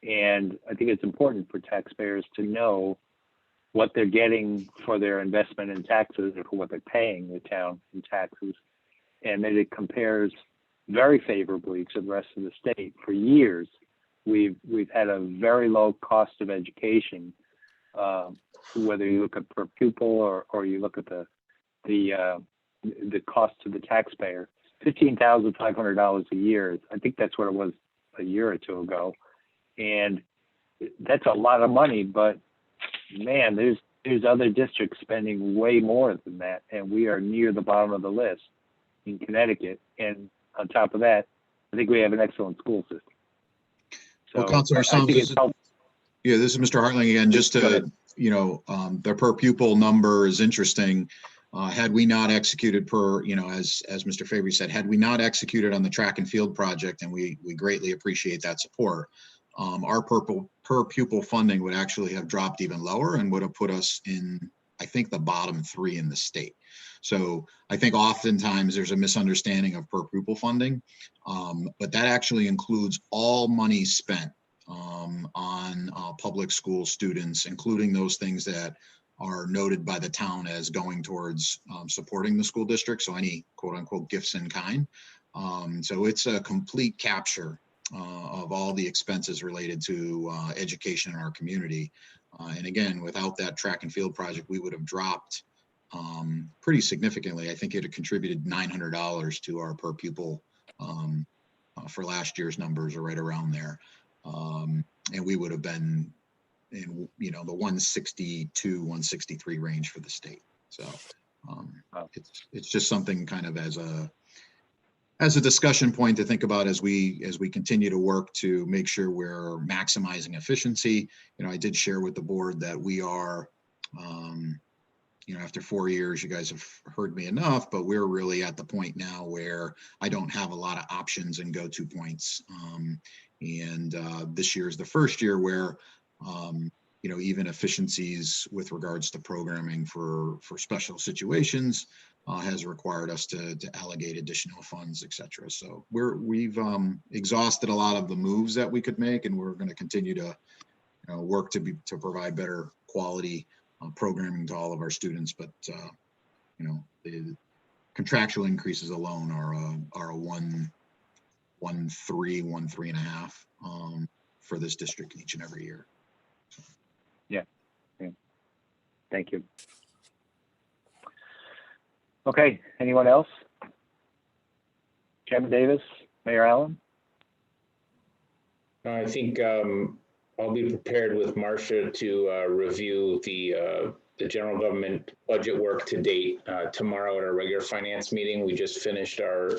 A: And I think it's important for taxpayers to know what they're getting for their investment in taxes, or for what they're paying the town in taxes, and that it compares very favorably to the rest of the state. For years, we've had a very low cost of education, whether you look at per pupil or you look at the cost to the taxpayer. $15,500 a year. I think that's what it was a year or two ago, and that's a lot of money. But man, there's other districts spending way more than that, and we are near the bottom of the list in Connecticut. And on top of that, I think we have an excellent school system. So
K: well, Councilor Soms, this is Mr. Harling again. Just to, the per pupil number is interesting. Had we not executed as Mr. Favory said, had we not executed on the track and field project, and we greatly appreciate that support, our per pupil funding would actually have dropped even lower and would have put us in, I think, the bottom 3 in the state. So I think oftentimes there's a misunderstanding of per pupil funding, but that actually includes all money spent on public school students, including those things that are noted by the town as going towards supporting the school district. So any quote unquote gifts in kind. So it's a complete capture of all the expenses related to education in our community. And again, without that track and field project, we would have dropped pretty significantly. I think it had contributed $900 to our per pupil for last year's numbers, or right around there. And we would have been in, the 162, 163 range for the state. So it's just something kind of as a discussion point to think about as we continue to work to make sure we're maximizing efficiency. I did share with the board that we are, after 4 years, you guys have heard me enough, but we're really at the point now where I don't have a lot of options and go-to points. And this year is the first year where, even efficiencies with regards to programming for special situations has required us to allocate additional funds, et cetera. So we've exhausted a lot of the moves that we could make, and we're going to continue to work to provide better quality programming to all of our students. But the contractual increases alone are a 1.3 for this district each and every year. So.
A: Yeah. Thank you. Okay, anyone else? Chairman Davis, Mayor Allen?
C: I think I'll be prepared with Marcia to review the general government budget work to date tomorrow at our regular finance meeting. We just finished our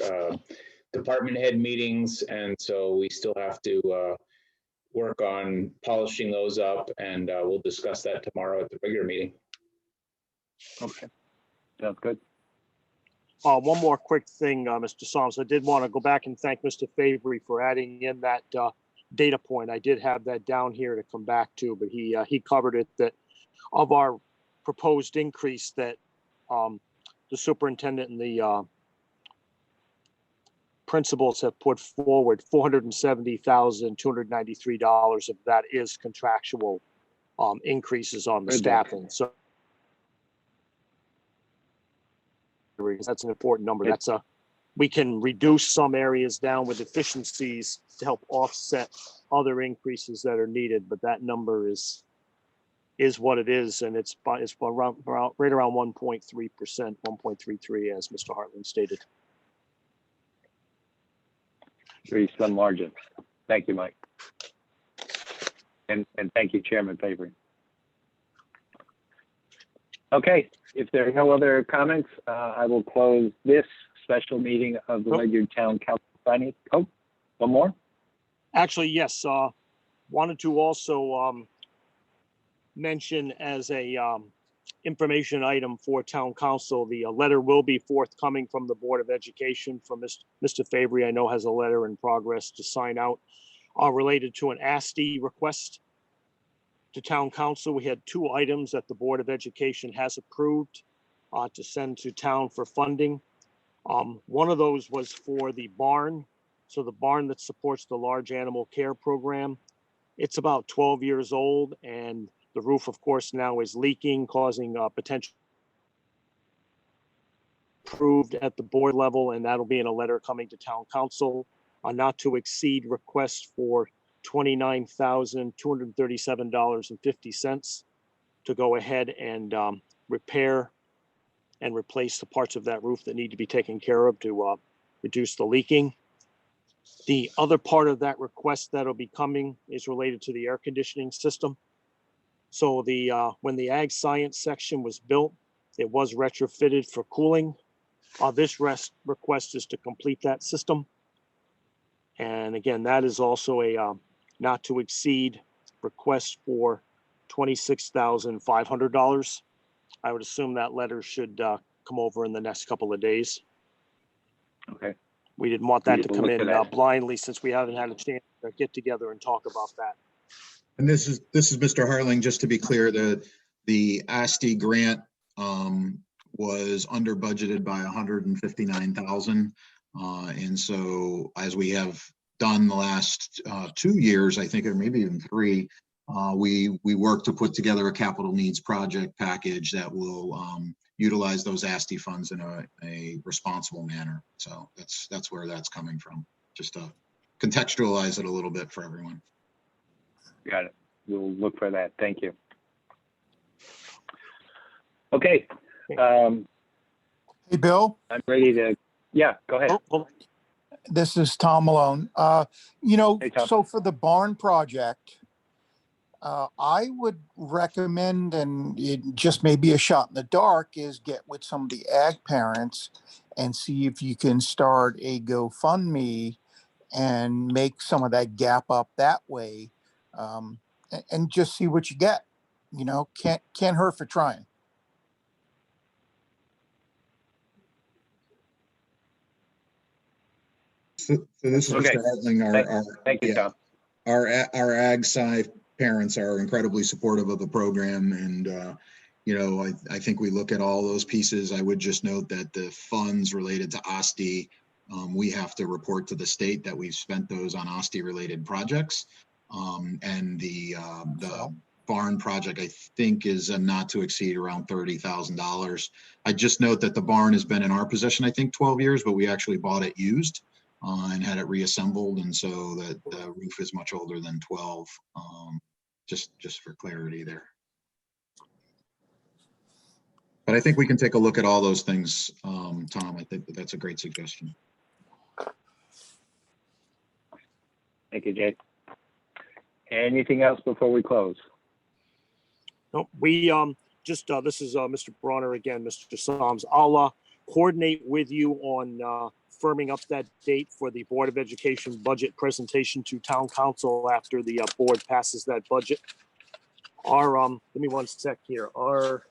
C: department head meetings, and so we still have to work on polishing those up, and we'll discuss that tomorrow at the regular meeting.
A: Okay, sounds good.
G: One more quick thing, Mr. Soms. I did want to go back and thank Mr. Favory for adding in that data point. I did have that down here to come back to, but he covered it, that of our proposed increase that the superintendent and the principals have put forward, $470,293 of that is contractual increases on the staffing. So that's an important number. We can reduce some areas down with efficiencies to help offset other increases that are needed, but that number is what it is, and it's right around 1.3%, 1.33, as Mr. Hartling stated.
A: Very slim margin. Thank you, Mike. And thank you, Chairman Favory. Okay, if there are no other comments, I will close this special meeting of the Ledyard Town Council Finance. Oh, one more?
G: Actually, yes. Wanted to also mention as a information item for town council, the letter will be forthcoming from the Board of Education from Mr. Favory. I know has a letter in progress to sign out related to an ASTE request to town council. We had 2 items that the Board of Education has approved to send to town for funding. One of those was for the barn. So the barn that supports the large animal care program. It's about 12 years old, and the roof, of course, now is leaking, causing potential approved at the board level, and that'll be in a letter coming to town council. Not to exceed request for $29,237.50 to go ahead and repair and replace the parts of that roof that need to be taken care of to reduce the leaking. The other part of that request that'll be coming is related to the air conditioning system. So when the ag science section was built, it was retrofitted for cooling. This request is to complete that system. And again, that is also a not to exceed request for $26,500. I would assume that letter should come over in the next couple of days.
A: Okay.
G: We didn't want that to come in blindly, since we haven't had a chance to get together and talk about that.
K: And this is Mr. Hartling, just to be clear, the ASTE grant was under budgeted by $159,000. And so as we have done the last 2 years, I think, or maybe even 3, we worked to put together a capital needs project package that will utilize those ASTE funds in a responsible manner. So that's where that's coming from, just to contextualize it a little bit for everyone.
A: Got it. We'll look for that. Thank you. Okay.
E: Hey, Bill,
A: I'm ready to, yeah, go ahead.
G: Oh,
E: this is Tom Malone.
A: Hey, Tom.
E: So for the barn project, I would recommend, and it just may be a shot in the dark, is get with some of the ag parents and see if you can start a GoFundMe and make some of that gap up that way, and just see what you get. Can't hurt for trying.
K: So this is
A: Okay.
K: Mr. Hartling.
A: Thank you, Tom.
K: Our ag sci parents are incredibly supportive of the program, and I think we look at all those pieces. I would just note that the funds related to OSTI, we have to report to the state that we've spent those on OSTI related projects, and the barn project I think is not to exceed around $30,000. I just note that the barn has been in our possession I think 12 years, but we actually bought it used. And had it reassembled, and so that the roof is much older than 12. Just for clarity there. But I think we can take a look at all those things, Tom. I think that's a great suggestion.
A: Thank you, Jay. Anything else before we close?
G: no, we this is Mr. Bronner again, Mr. Soms. I'll coordinate with you on firming up that date for the Board of Education budget presentation to Town Council after the board passes that budget. Our let me one sec here. Our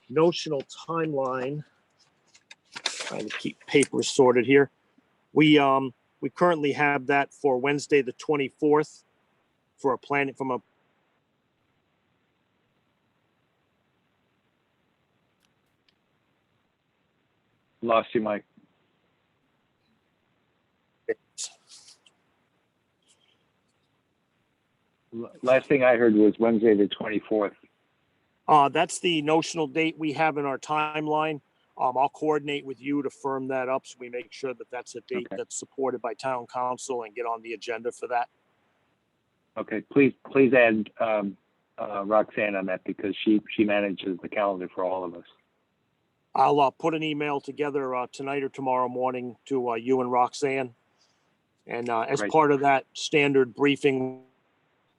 G: notional timeline. Trying to keep papers sorted here. We currently have that for Wednesday the 24th for a planning from a.
A: Lost you, Mike. Last thing I heard was Wednesday, the 24th.
G: That's the notional date we have in our timeline. I'll coordinate with you to firm that up so we make sure that that's a date that's supported by Town Council and get on the agenda for that.
A: Okay, please add Roxanne on that because she manages the calendar for all of us.
G: I'll put an email together tonight or tomorrow morning to you and Roxanne. And as
A: Great.
G: part of that standard briefing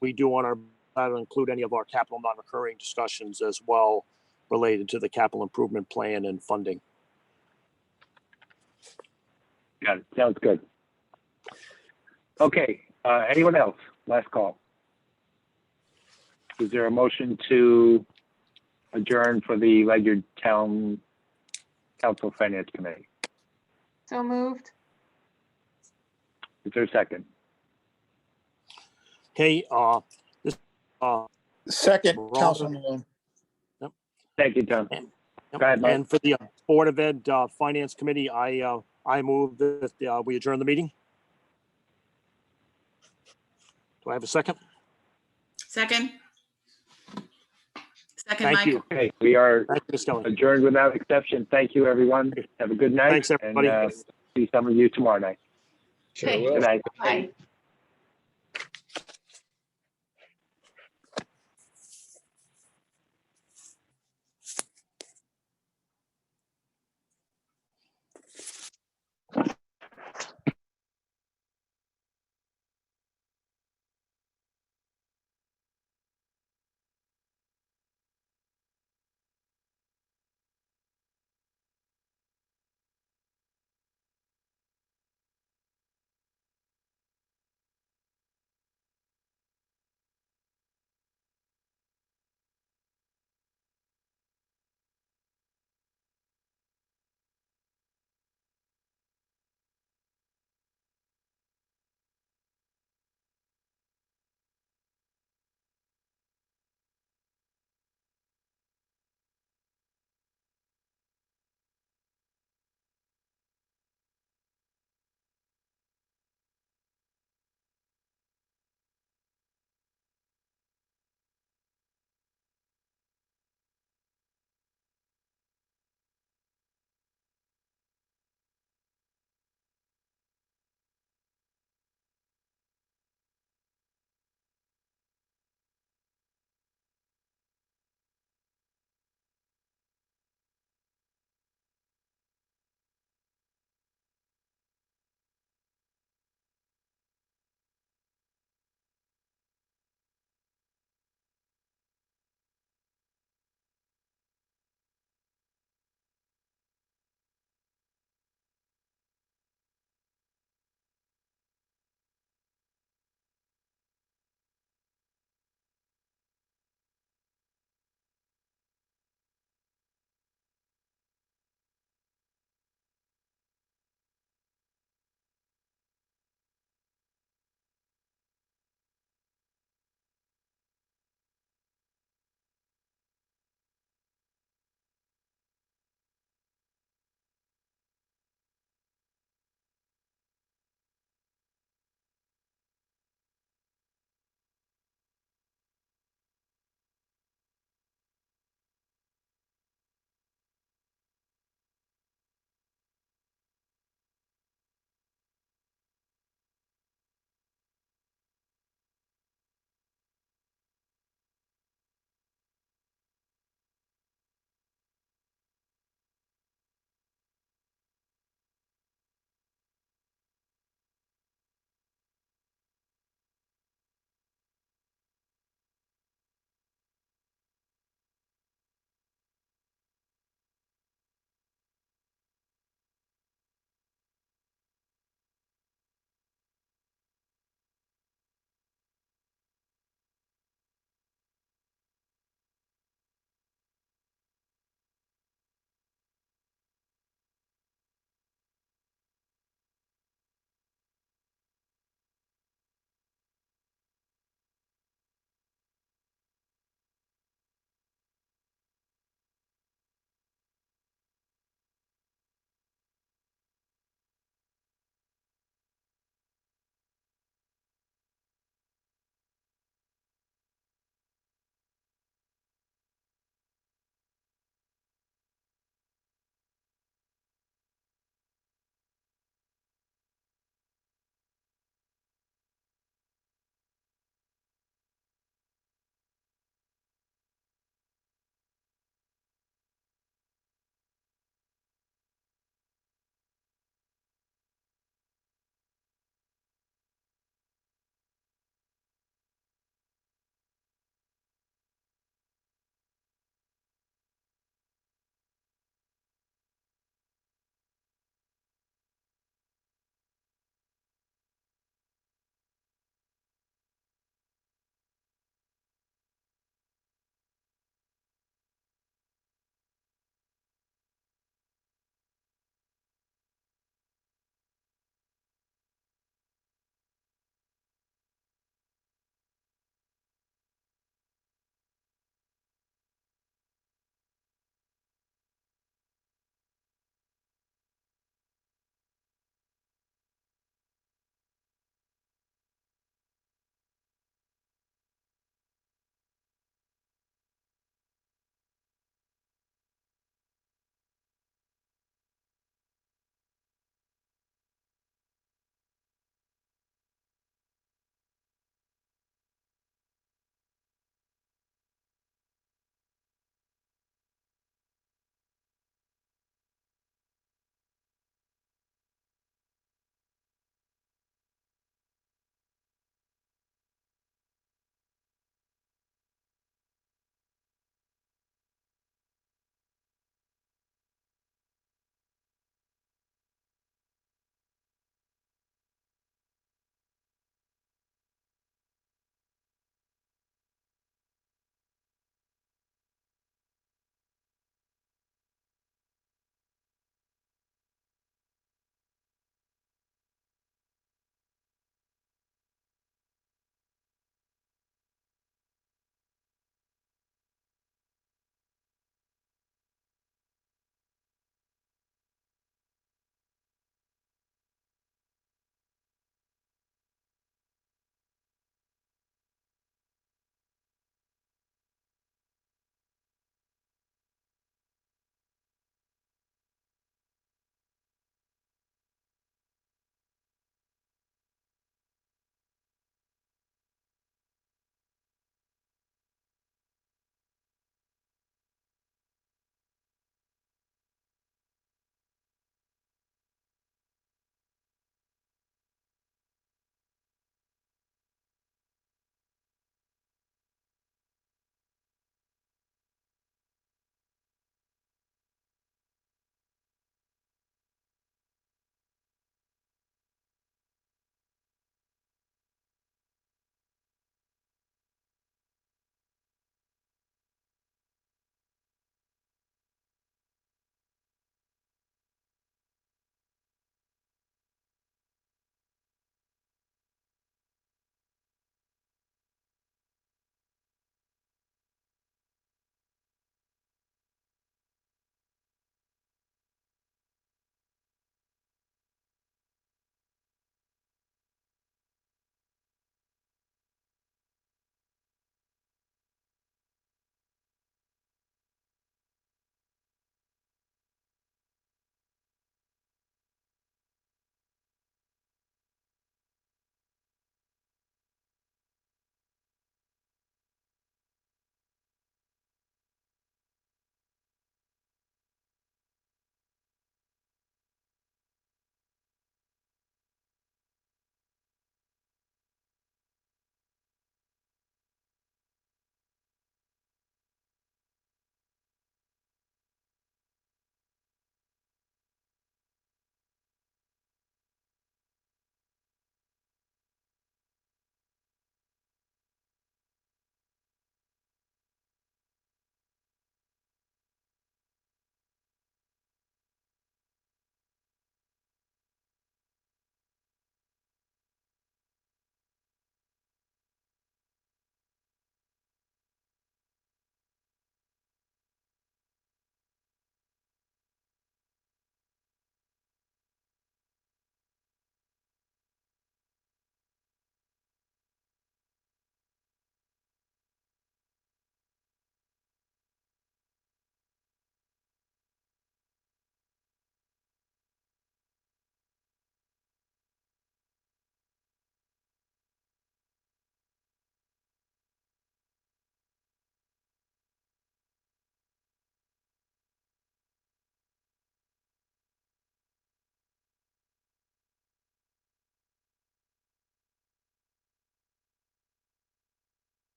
G: we do on our, that'll include any of our capital non-recurring discussions as well related to the capital improvement plan and funding.
A: Got it. Sounds good. Okay, anyone else? Last call. Is there a motion to adjourn for the Ledyard Town Council Finance Committee?
H: So moved.
A: Is there a second?
G: Okay, this,
E: Second,
G: Ron.
E: Councilman Malone.
A: Thank you, John.
G: Yep.
A: Go ahead, Mike.
G: And for the Board of Ed Finance Committee, I move that we adjourn the meeting. Do I have a second?
M: Second. Second,
G: Thank
M: Mike.
G: you.
A: Okay, we are
G: Thank you, Ms. Kelly.
A: adjourned without exception. Thank you, everyone. Have a good night.
G: Thanks, everybody.
A: And see some of you tomorrow night.
C: Sure
M: Okay.
C: will.
A: Good night.
M: Bye.